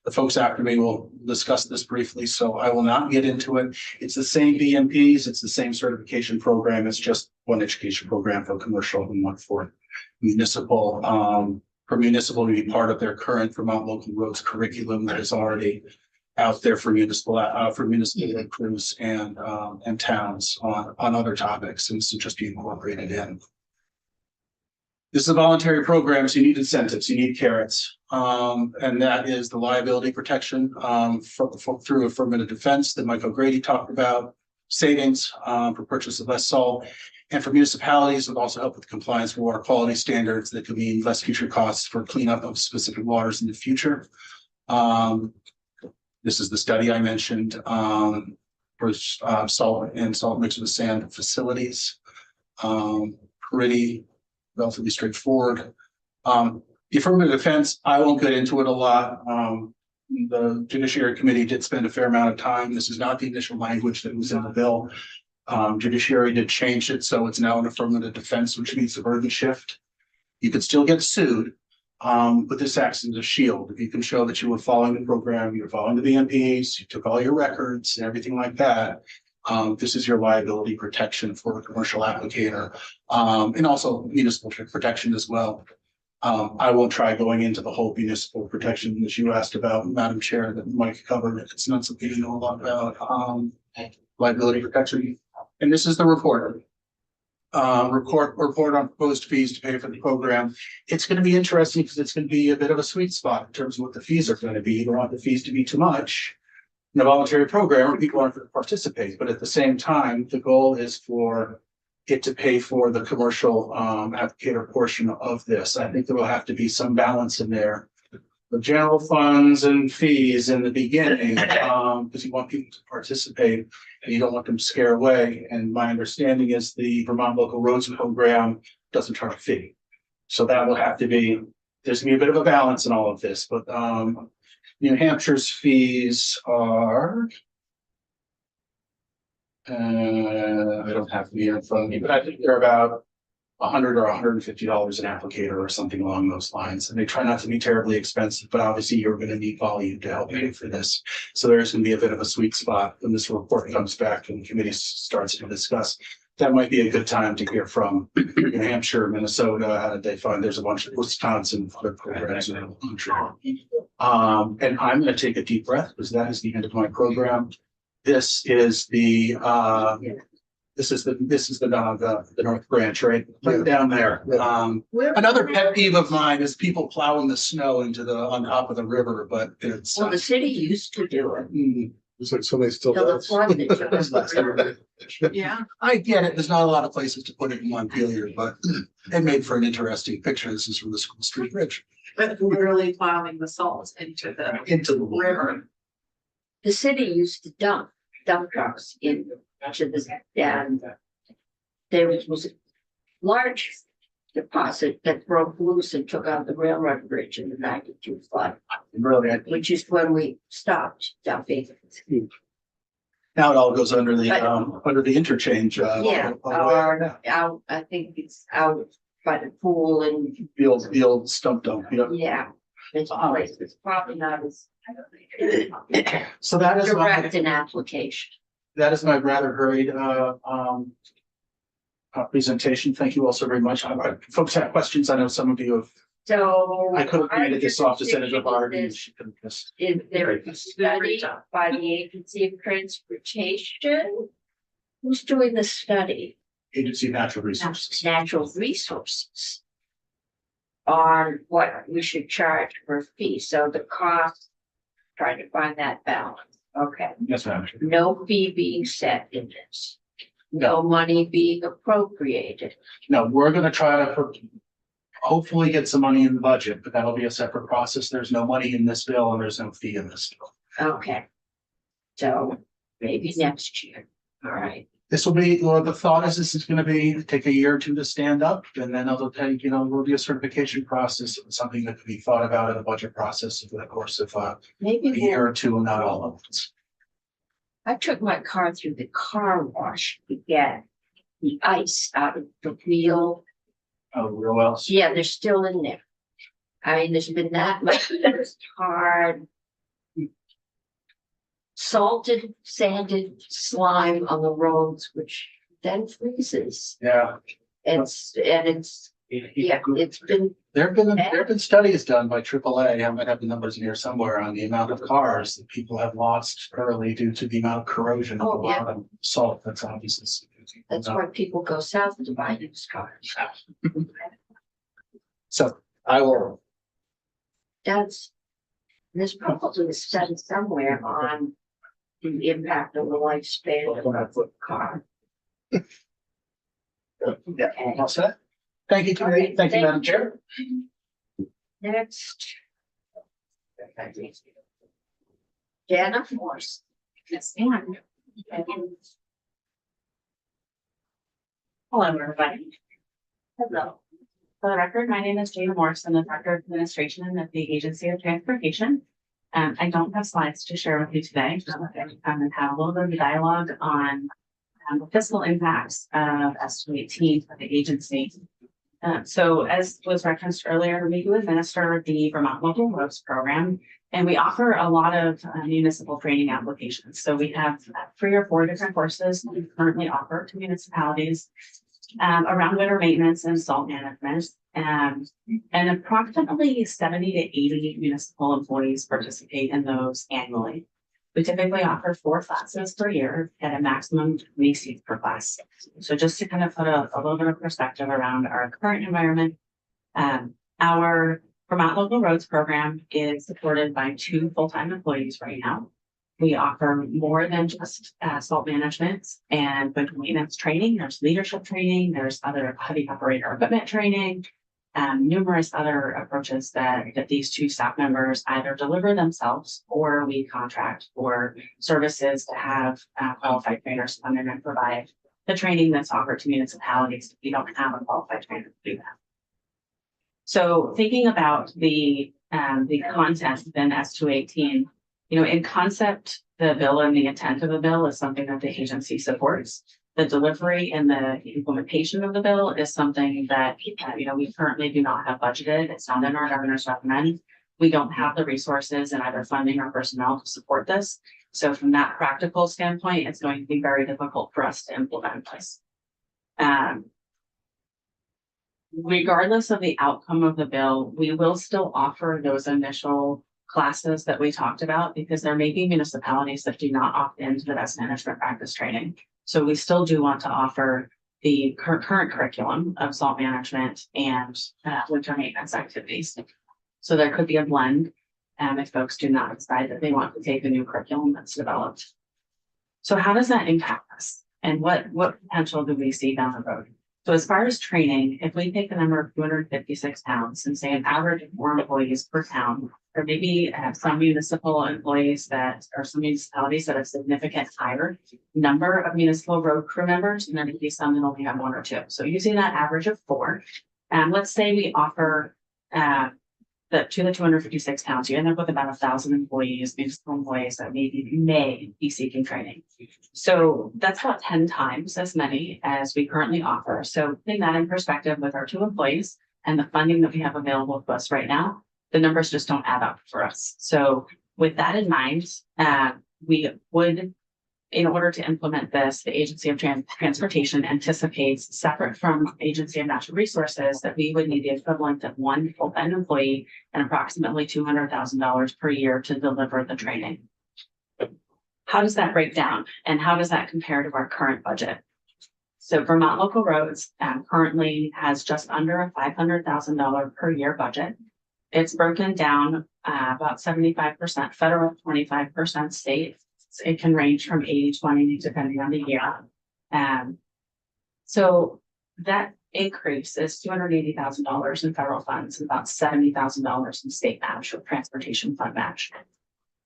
The folks after me will discuss this briefly, so I will not get into it. It's the same BMPs. It's the same certification program. It's just one education program for commercial and one for municipal. For municipal to be part of their current Vermont Local Roads curriculum that is already out there for municipal crews and towns on other topics, and to just be incorporated in. This is a voluntary program, so you need incentives, you need carrots, and that is the liability protection through affirmative defense that Mike O'Grady talked about, savings for purchase of less salt. And for municipalities, it will also help with compliance with water quality standards that could mean less future costs for cleanup of specific waters in the future. This is the study I mentioned for salt and salt mixed with sand facilities. Pretty relatively straightforward. The affirmative defense, I won't get into it a lot. The Judiciary Committee did spend a fair amount of time. This is not the initial language that was in the bill. Judiciary did change it, so it's now an affirmative defense, which means the burden shift. You could still get sued, but this acts as a shield. If you can show that you were following the program, you were following the BMPs, you took all your records and everything like that, this is your liability protection for a commercial applicator, and also municipal protection as well. I won't try going into the whole municipal protection that you asked about, Madam Chair, that Mike covered. It's not something you know a lot about. Liability protection. And this is the report. Report on proposed fees to pay for the program. It's going to be interesting because it's going to be a bit of a sweet spot in terms of what the fees are going to be. You don't want the fees to be too much in a voluntary program where people aren't going to participate. But at the same time, the goal is for it to pay for the commercial applicator portion of this. I think there will have to be some balance in there. The general funds and fees in the beginning, because you want people to participate and you don't want them to scare away. And my understanding is the Vermont Local Roads program doesn't charge a fee. So that will have to be, there's gonna be a bit of a balance in all of this, but New Hampshire's fees are, I don't have to be in front of me, but I think they're about $100 or $150 an applicator or something along those lines. And they try not to be terribly expensive, but obviously you're going to need volume to help pay for this. So there's going to be a bit of a sweet spot when this report comes back and the committee starts to discuss. That might be a good time to hear from New Hampshire, Minnesota. How did they find there's a bunch of Wisconsin other programs in the country. And I'm going to take a deep breath because that is the end of my program. This is the This is the North Branch, right down there. Another pet peeve of mine is people plowing the snow on top of the river, but it's. Well, the city used to do it. It's like somebody still Till the does. flood that took us. Yeah. I get it. There's not a lot of places to put it in Montpelier, but it made for an interesting picture. This is from the School Street Bridge. But literally plowing the salt into the river. The city used to dump trucks into the, and there was large deposit that broke loose and took out the railroad bridge in the 92 flood, Brilliant. which is when we stopped dumping. Now it all goes under the, But- under the interchange. Yeah, or out, I think it's out by the pool and, The old stump dump, you know. yeah, it's a place that's probably not as So that is direct an application. rather hurried, presentation. Thank you all so very much. Folks have questions. I know some of you have, So. I could have handed this off to Senator Bard. Is there a study by the Agency of Transportation? Who's doing the study? Agency of Natural Resources. Natural Resources. On what we should charge for a fee, so the cost, trying to find that balance, okay. Yes, ma'am. No fee being set in this. No money being appropriated. No, we're gonna try to hopefully get some money in the budget, but that'll be a separate process. There's no money in this bill and there's no fee in this bill. Okay. So maybe next year, all right. This will be, well, the thought is this is gonna be, take a year or two to stand up, and then it'll take, will be a certification process, something that could be thought about in the budget process over the course of a Maybe year or two, and not all of it. I took my car through the car wash to get the ice out of the wheel. Oh, real well. Yeah, they're still in there. I mean, there's been that much hard salted, sanded slime on the roads, which then freezes. Yeah. It's been, There have been studies done by AAA, I might have the numbers in here somewhere, on the amount of cars that people have lost early due to the amount of corrosion of the Oh, yeah. bottom salt that's obviously. that's why people go south to buy used cars. So I will, There's probably a study somewhere on the impact on the lifespan of a car. yeah, all set. Thank you, Committee. Thank you, Madam Chair. Next. Jana Morse. Yes, ma'am. Hello, everybody. Hello. For the record, my name is Jana Morse. I'm the Director of Administration at the Agency of Transportation. I don't have slides to share with you today. I'm going to have a little bit of a dialogue on the fiscal impacts of S218 for the agency. So as was referenced earlier, we do administer the Vermont Local Roads Program, and we offer a lot of municipal training applications. So we have 3 or 4 different courses that we currently offer to municipalities around winter maintenance and salt management. And approximately 70 to 80 municipal employees participate in those annually. We typically offer 4 classes per year at a maximum of 20 seats per class. So just to kind of put a little bit of perspective around our current environment, our Vermont Local Roads Program is supported by 2 full-time employees right now. We offer more than just salt management and winter maintenance training. There's leadership training, there's other heavy operator equipment training, numerous other approaches that these 2 staff members either deliver themselves or we contract for services to have qualified trainers come in and provide the training that's offered to municipalities if we don't have a qualified trainer to do that. So thinking about the content within S218, in concept, the bill and the intent of the bill is something that the agency supports. The delivery and the implementation of the bill is something that, we currently do not have budgeted. It's not in our governor's recommend. We don't have the resources and either funding or personnel to support this. So from that practical standpoint, it's going to be very difficult for us to implement this. Regardless of the outcome of the bill, we will still offer those initial classes that we talked about because there may be municipalities that do not opt into the best management practice training. So we still do want to offer the current curriculum of salt management and winter maintenance activities. So there could be a blend if folks do not decide that they want to take a new curriculum that's developed. So how does that impact us? And what potential do we see down the road? So as far as training, if we take the number of 256 towns and say an average of 4 employees per town, or maybe some municipal employees that, or some municipalities that have significant higher number of municipal road crew members, and then maybe some that only have 1 or 2. So using that average of 4, let's say we offer to the 256 towns, you end up with about 1,000 employees, municipal employees that may be seeking training. So that's about 10 times as many as we currently offer. So putting that in perspective with our 2 employees and the funding that we have available to us right now, the numbers just don't add up for us. So with that in mind, we would, in order to implement this, the Agency of Transportation anticipates, separate from Agency of Natural Resources, that we would need the equivalent of 1 full-time employee and approximately $200,000 per year to deliver the training. How does that break down, and how does that compare to our current budget? So Vermont Local Roads currently has just under a $500,000 per year budget. It's broken down about 75% federal, 25% state. It can range from 80-20 depending on the year. So that increase is $280,000 in federal funds and about $70,000 in state match or transportation fund match.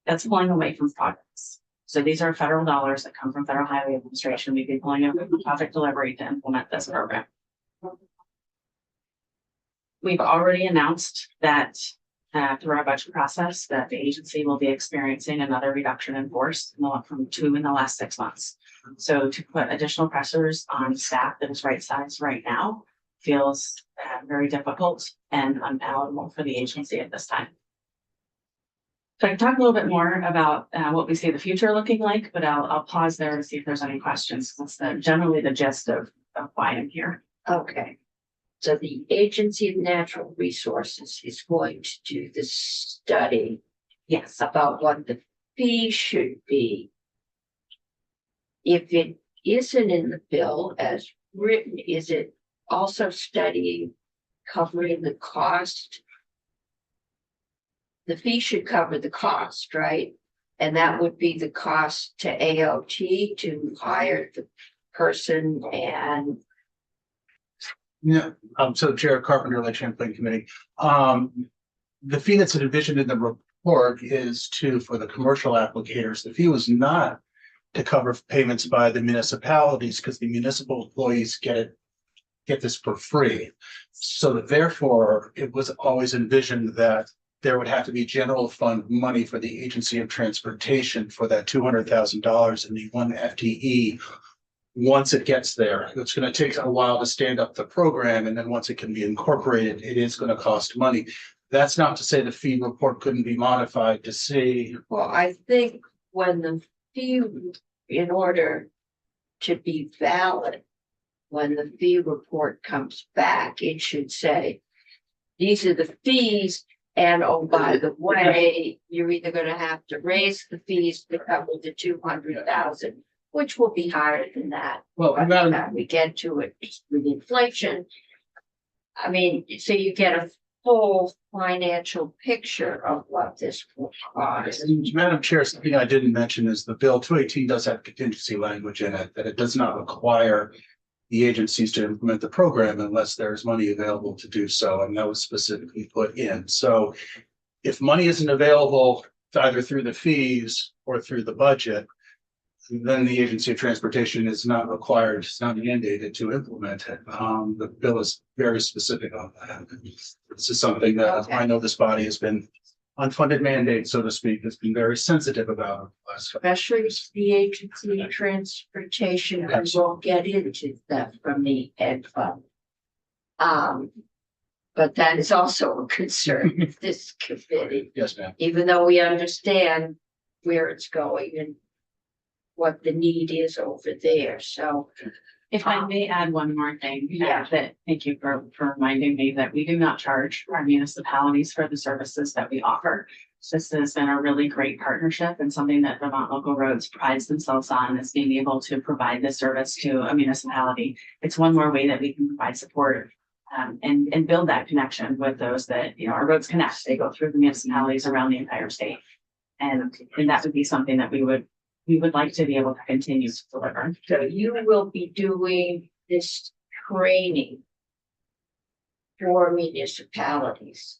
That's pulling away from projects. So these are federal dollars that come from Federal Highway Administration. We'd be pulling away from project delivery to implement this program. We've already announced that through our budget process that the agency will be experiencing another reduction in force from 2 in the last 6 months. So to put additional pressures on staff that is right size right now feels very difficult and unpalatable for the agency at this time. So I can talk a little bit more about what we see the future looking like, but I'll pause there to see if there's any questions. That's generally the gist of why I'm here. Okay. So the Agency of Natural Resources is going to do this study. Yes. About what the fee should be. If it isn't in the bill as written, is it also studying covering the cost? The fee should cover the cost, right? And that would be the cost to AOT to hire the person and. Yeah, so Chair Carpenter, Lake Champlain Committee. The fee that's envisioned in the report is for the commercial applicators. The fee was not to cover payments by the municipalities because the municipal employees get this for free. So that therefore, it was always envisioned that there would have to be general fund money for the Agency of Transportation for that $200,000 and the 1 FTE. Once it gets there, it's going to take a while to stand up the program. And then once it can be incorporated, it is going to cost money. That's not to say the fee report couldn't be modified to see. Well, I think when the fee, in order to be valid, when the fee report comes back, it should say, these are the fees. And oh, by the way, you're either going to have to raise the fees to cover the 200,000. Which will be higher than that. Well, Madam, we get to it with inflation. I mean, so you get a full financial picture of what this will cost. Madam Chair, something I didn't mention is the Bill 218 does have contingency language in it, that it does not require the agencies to implement the program unless there's money available to do so. And that was specifically put in. So if money isn't available either through the fees or through the budget, then the Agency of Transportation is not required, it's not mandated to implement it. The bill is very specific on that. This is something that I know this body has been unfunded mandate, so to speak, has been very sensitive about. Especially the Agency of Transportation, and we'll get into that from the ed fund. But that is also a concern of this committee. Yes, ma'am. Even though we understand where it's going and what the need is over there, so. If I may add one more thing, Yeah. Thank you for reminding me that we do not charge our municipalities for the services that we offer. This has been a really great partnership and something that Vermont Local Roads prides themselves on, is being able to provide this service to a municipality. It's one more way that we can provide support and build that connection with those that, our roads connect. They go through the municipalities around the entire state. And that would be something that we would like to be able to continue to deliver. So you will be doing this training for municipalities.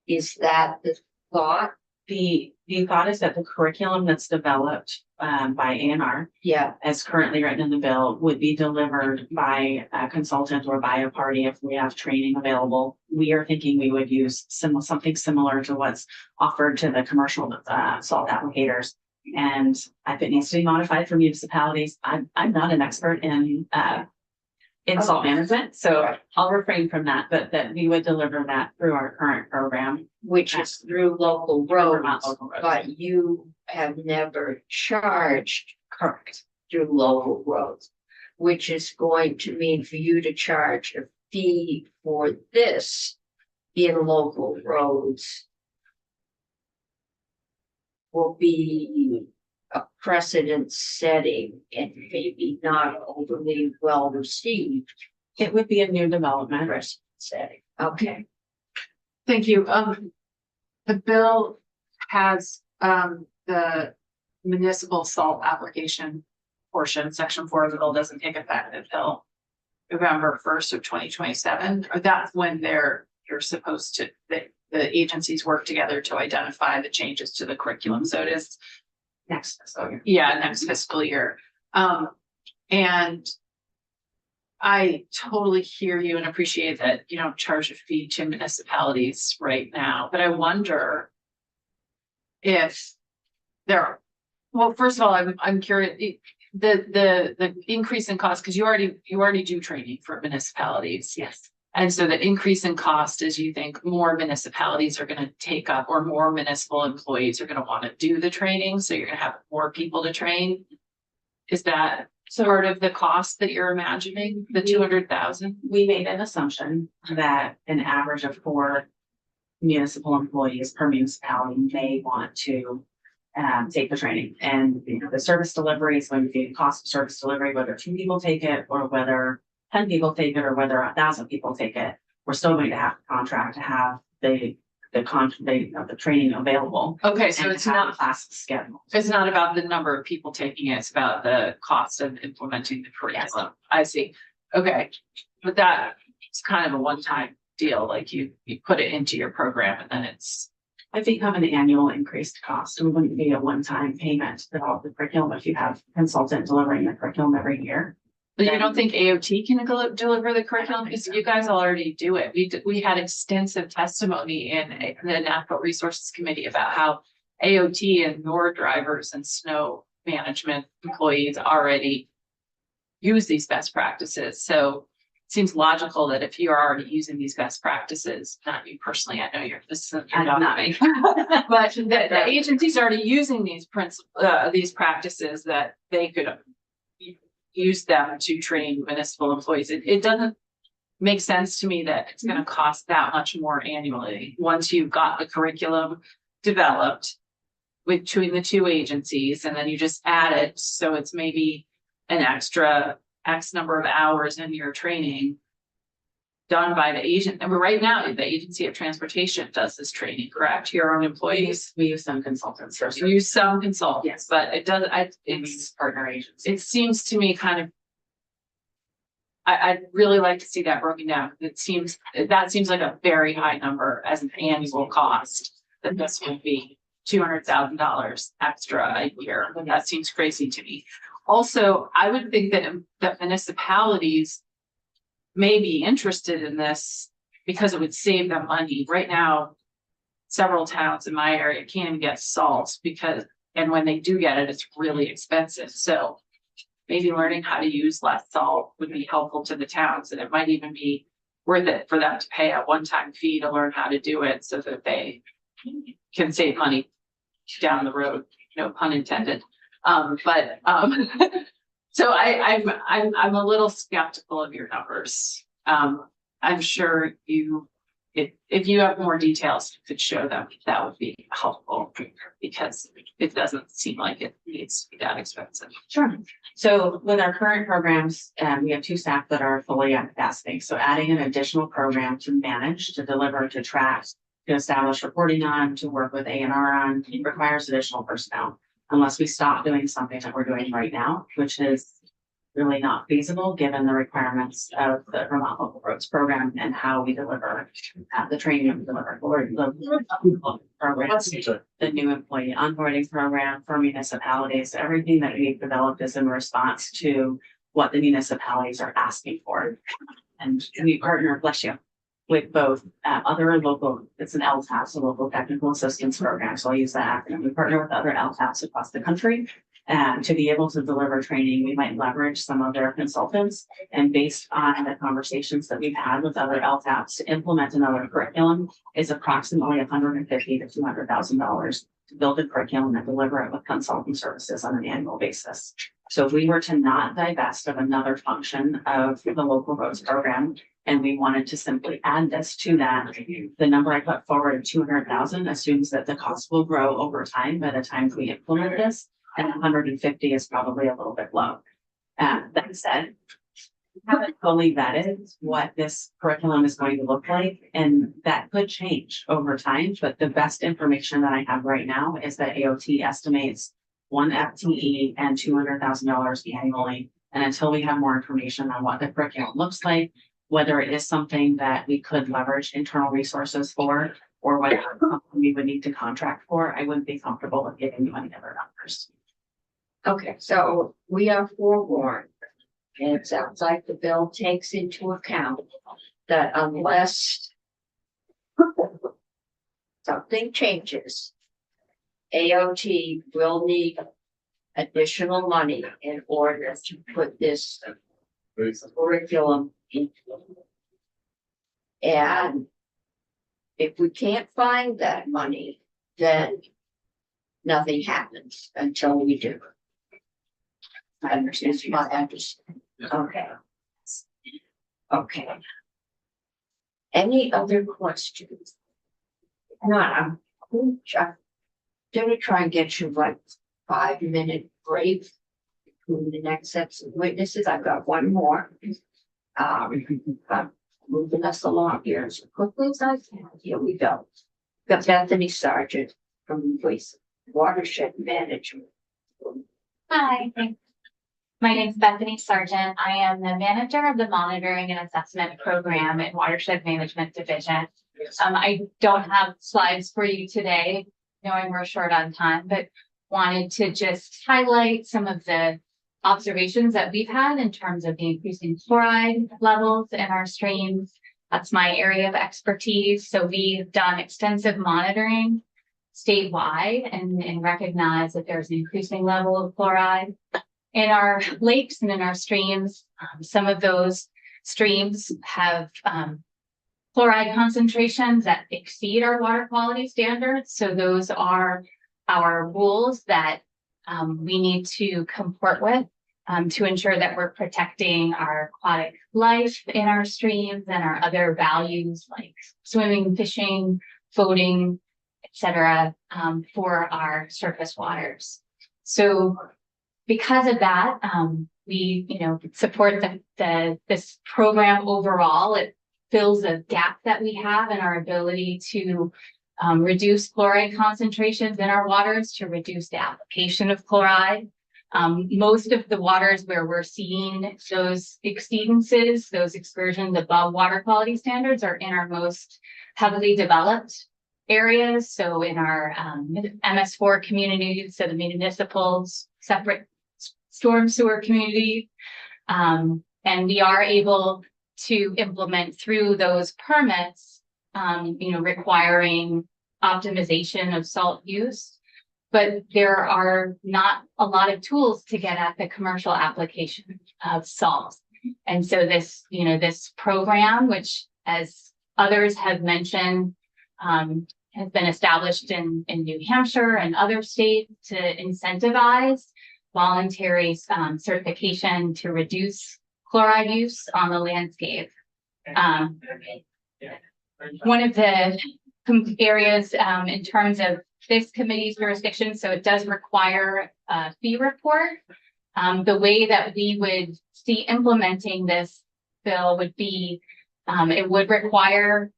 Is that the thought? The thought is that the curriculum that's developed by ANR, Yeah, as currently written in the bill, would be delivered by a consultant or by a party if we have training available. We are thinking we would use something similar to what's offered to the commercial salt applicators. And if it needs to be modified for municipalities, I'm not an expert in salt management, so I'll refrain from that, but that we would deliver that through our current program. which is through local roads, Vermont local roads. but you have never charged Correct. through local roads, which is going to mean for you to charge a fee for this in local roads will be a precedent setting and maybe not overly well received It would be a new development. precedent setting. Okay. Thank you. The bill has, the municipal salt application portion, section 4 of the bill doesn't take effect until November 1st of 2027, or that's when you're supposed to, the agencies work together to identify the changes to the curriculum. So it is Next fiscal year. yeah, next fiscal year. And I totally hear you and appreciate that you don't charge a fee to municipalities right now, but I wonder if well, first of all, I'm curious, the increase in cost, because you already do training for municipalities. Yes. And so the increase in cost is you think more municipalities are gonna take up, or more municipal employees are gonna wanna do the training, so you're gonna have more people to train? Is that part of the cost that you're imagining, the 200,000? We made an assumption that an average of 4 municipal employees per municipality may want to take the training. And the service delivery is going to be the cost of service delivery, whether 2 people take it or whether 10 people take it or whether 1,000 people take it. We're still going to have a contract to have the training available. Okay, so and it's to have not, classes scheduled. it's not about the number of people taking it, it's about the cost of implementing the curriculum. I see. Okay, but it's kind of a one-time deal, like you put it into your program and then it's. I think have an annual increased cost. It wouldn't be a one-time payment to develop the curriculum if you have a consultant delivering the curriculum every year. But you don't think AOT can deliver the curriculum? Because you guys already do it. We had extensive testimony in the Natural Resources Committee about how AOT and your drivers and snow management employees already use these best practices. So it seems logical that if you're already using these best practices, not you personally, I know you're not me, but the agency's already using these practices, that they could use them to train municipal employees. It doesn't make sense to me that it's gonna cost that much more annually, once you've got the curriculum developed between the 2 agencies, and then you just add it, so it's maybe an extra X number of hours in your training done by the agent. And right now, the Agency of Transportation does this training, correct? Your own employees? We use some consultants. You use some consultants, Yes. but it does, It's partner agencies. it seems to me kind of. I'd really like to see that broken down. That seems like a very high number as an annual cost, that this would be $200,000 extra a year. That seems crazy to me. Also, I would think that municipalities may be interested in this because it would save them money. Right now, several towns in my area can't even get salt and when they do get it, it's really expensive. So maybe learning how to use less salt would be helpful to the towns, and it might even be worth it for them to pay a one-time fee to learn how to do it so that they can save money down the road, no pun intended. So I'm a little skeptical of your numbers. I'm sure if you have more details, you could show them, that would be helpful, because it doesn't seem like it needs to be that expensive. Sure. So with our current programs, we have 2 staff that are fully at capacity. So adding an additional program to manage, to deliver, to track, to establish reporting on, to work with ANR on, requires additional personnel. Unless we stop doing something that we're doing right now, which is really not feasible given the requirements of the Vermont Local Roads Program and how we deliver the training we deliver or the programs, the new employee onboarding program for municipalities. Everything that we've developed is in response to what the municipalities are asking for. And we partner, bless you, with both other local, it's an LTAS, a local technical assistance program. So I'll use that acronym. We partner with other LTAS across the country. To be able to deliver training, we might leverage some of their consultants. And based on the conversations that we've had with other LTAPs, to implement another curriculum is approximately $150,000 to $200,000 to build a curriculum and deliver it with consulting services on an annual basis. So if we were to not divest of another function of the local roads program, and we wanted to simply add this to that, the number I put forward of 200,000 assumes that the cost will grow over time by the time we implement this. And 150 is probably a little bit low. That said, we haven't fully vetted what this curriculum is going to look like, and that could change over time. But the best information that I have right now is that AOT estimates one FTE and $200,000 annually. And until we have more information on what the curriculum looks like, whether it is something that we could leverage internal resources for, or whether we would need to contract for, I wouldn't be comfortable with giving you any other numbers. Okay, so we are forewarned. And it sounds like the bill takes into account that unless something changes, AOT will need additional money in order to put this curriculum into. And if we can't find that money, then nothing happens until we do. I understand. My understanding. Okay. Okay. Any other questions? Not, I'm gonna try and get you like 5-minute break between the next sets of witnesses. I've got one more. I'm moving us along here as quickly as I can. Here we go. Got Bethany Sargent from Watershed Management. Hi, thanks. My name is Bethany Sargent. I am the manager of the Monitoring and Assessment Program at Watershed Management Division. I don't have slides for you today, knowing we're short on time, but wanted to just highlight some of the observations that we've had in terms of the increasing fluoride levels in our streams. That's my area of expertise. So we've done extensive monitoring statewide and recognize that there's an increasing level of fluoride in our lakes and in our streams. Some of those streams have fluoride concentrations that exceed our water quality standards. So those are our rules that we need to comport with to ensure that we're protecting our aquatic life in our streams and our other values like swimming, fishing, boating, etc., for our surface waters. So because of that, we support this program overall. It fills a gap that we have in our ability to reduce fluoride concentrations in our waters, to reduce the application of chloride. Most of the waters where we're seeing those exceedances, those excursions above water quality standards, are in our most heavily developed areas. So in our MS4 communities, so the municipal separate storm sewer community, and we are able to implement through those permits, requiring optimization of salt use. But there are not a lot of tools to get at the commercial application of salt. And so this program, which as others have mentioned, has been established in New Hampshire and other states to incentivize voluntary certification to reduce chloride use on the landscape. One of the areas in terms of this committee's jurisdiction, so it does require a fee report. The way that we would see implementing this bill would be, it would require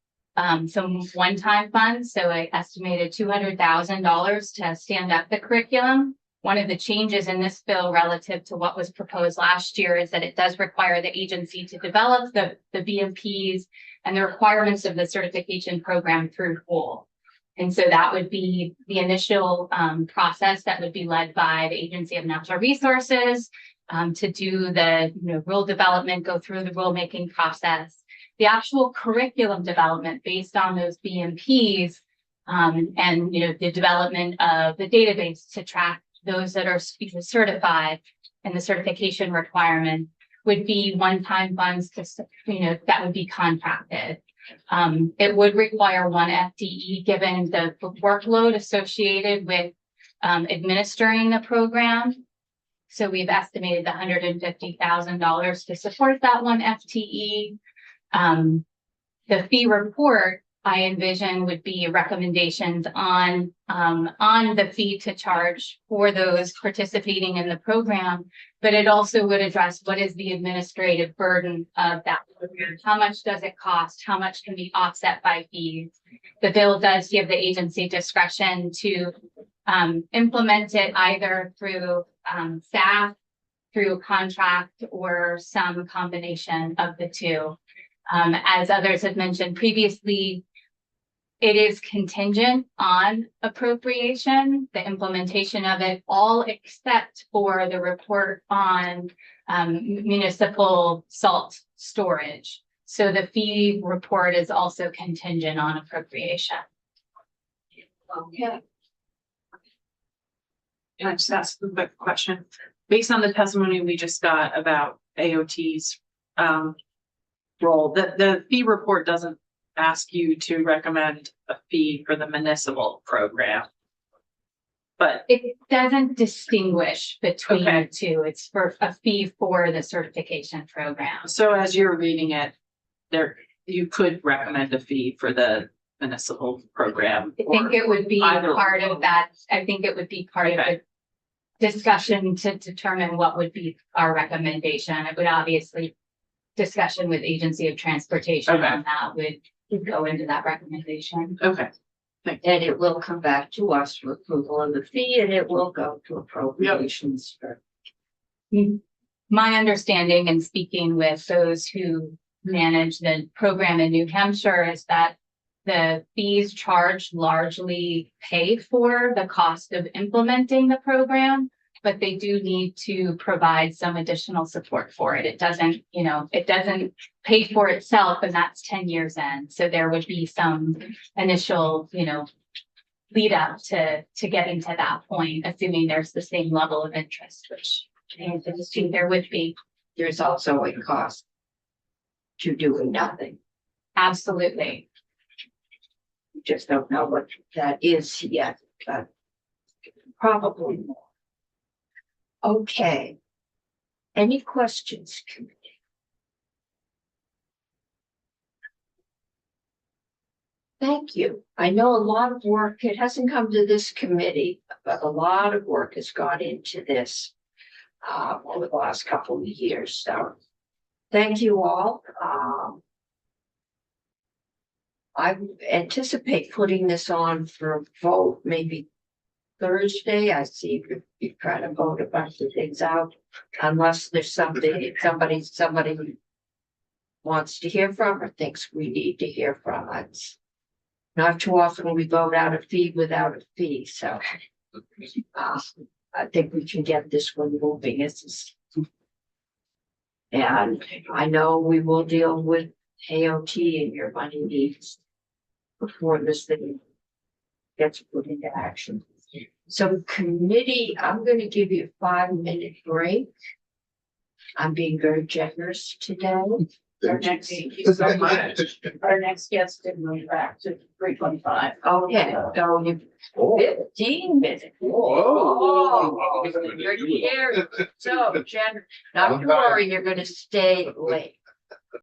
some one-time funds. So I estimated $200,000 to stand up the curriculum one of the changes in this bill relative to what was proposed last year is that it does require the agency to develop the BMPs and the requirements of the certification program through rule. And so that would be the initial process that would be led by the Agency of Natural Resources to do the rule development, go through the rulemaking process. The actual curriculum development based on those BMPs and the development of the database to track those that are certified and the certification requirement would be one-time funds that would be contracted. It would require one FTE given the workload associated with administering the program. So we've estimated the $150,000 to support that one FTE. The fee report I envision would be recommendations on the fee to charge for those participating in the program, but it also would address what is the administrative burden of that program. How much does it cost? How much can be offset by fees? The bill does give the agency discretion to implement it either through staff, through contract, or some combination of the two. As others have mentioned previously, it is contingent on appropriation, the implementation of it, all except for the report on municipal salt storage. So the fee report is also contingent on appropriation. Okay. Can I just ask a quick question? Based on the testimony we just got about AOT's role, the fee report doesn't ask you to recommend a fee for the municipal program. But it doesn't distinguish between the two. It's for a fee for the certification program. So as you're reading it, you could recommend a fee for the municipal program. I think it would be part of that. I think it would be part of the discussion to determine what would be our recommendation. It would obviously discussion with Agency of Transportation on that would go into that recommendation. Okay. And it will come back to us for approval of the fee, and it will go to appropriations. My understanding and speaking with those who manage the program in New Hampshire is that the fees charged largely pay for the cost of implementing the program, but they do need to provide some additional support for it. It doesn't, it doesn't pay for itself, and that's 10 years in. So there would be some initial, lead up to getting to that point, assuming there's the same level of interest, which I think there would be. There's also a cost to doing nothing. Absolutely. We just don't know what that is yet, but probably more. Okay. Any questions, committee? Thank you. I know a lot of work, it hasn't come to this committee, but a lot of work has gone into this over the last couple of years. So thank you all. I anticipate putting this on for a vote maybe Thursday. I see you trying to vote a bunch of things out, unless there's something somebody wants to hear from or thinks we need to hear from. It's not too often we vote out a fee without a fee, so I think we can get this one moving. And I know we will deal with AOT and your money needs before this thing gets put into action. So committee, I'm going to give you a 5-minute break. I'm being very generous today. Our next guest did move back to 3:25. Okay, so you 15 minutes. Whoa, you're here. So, not to worry, you're going to stay late.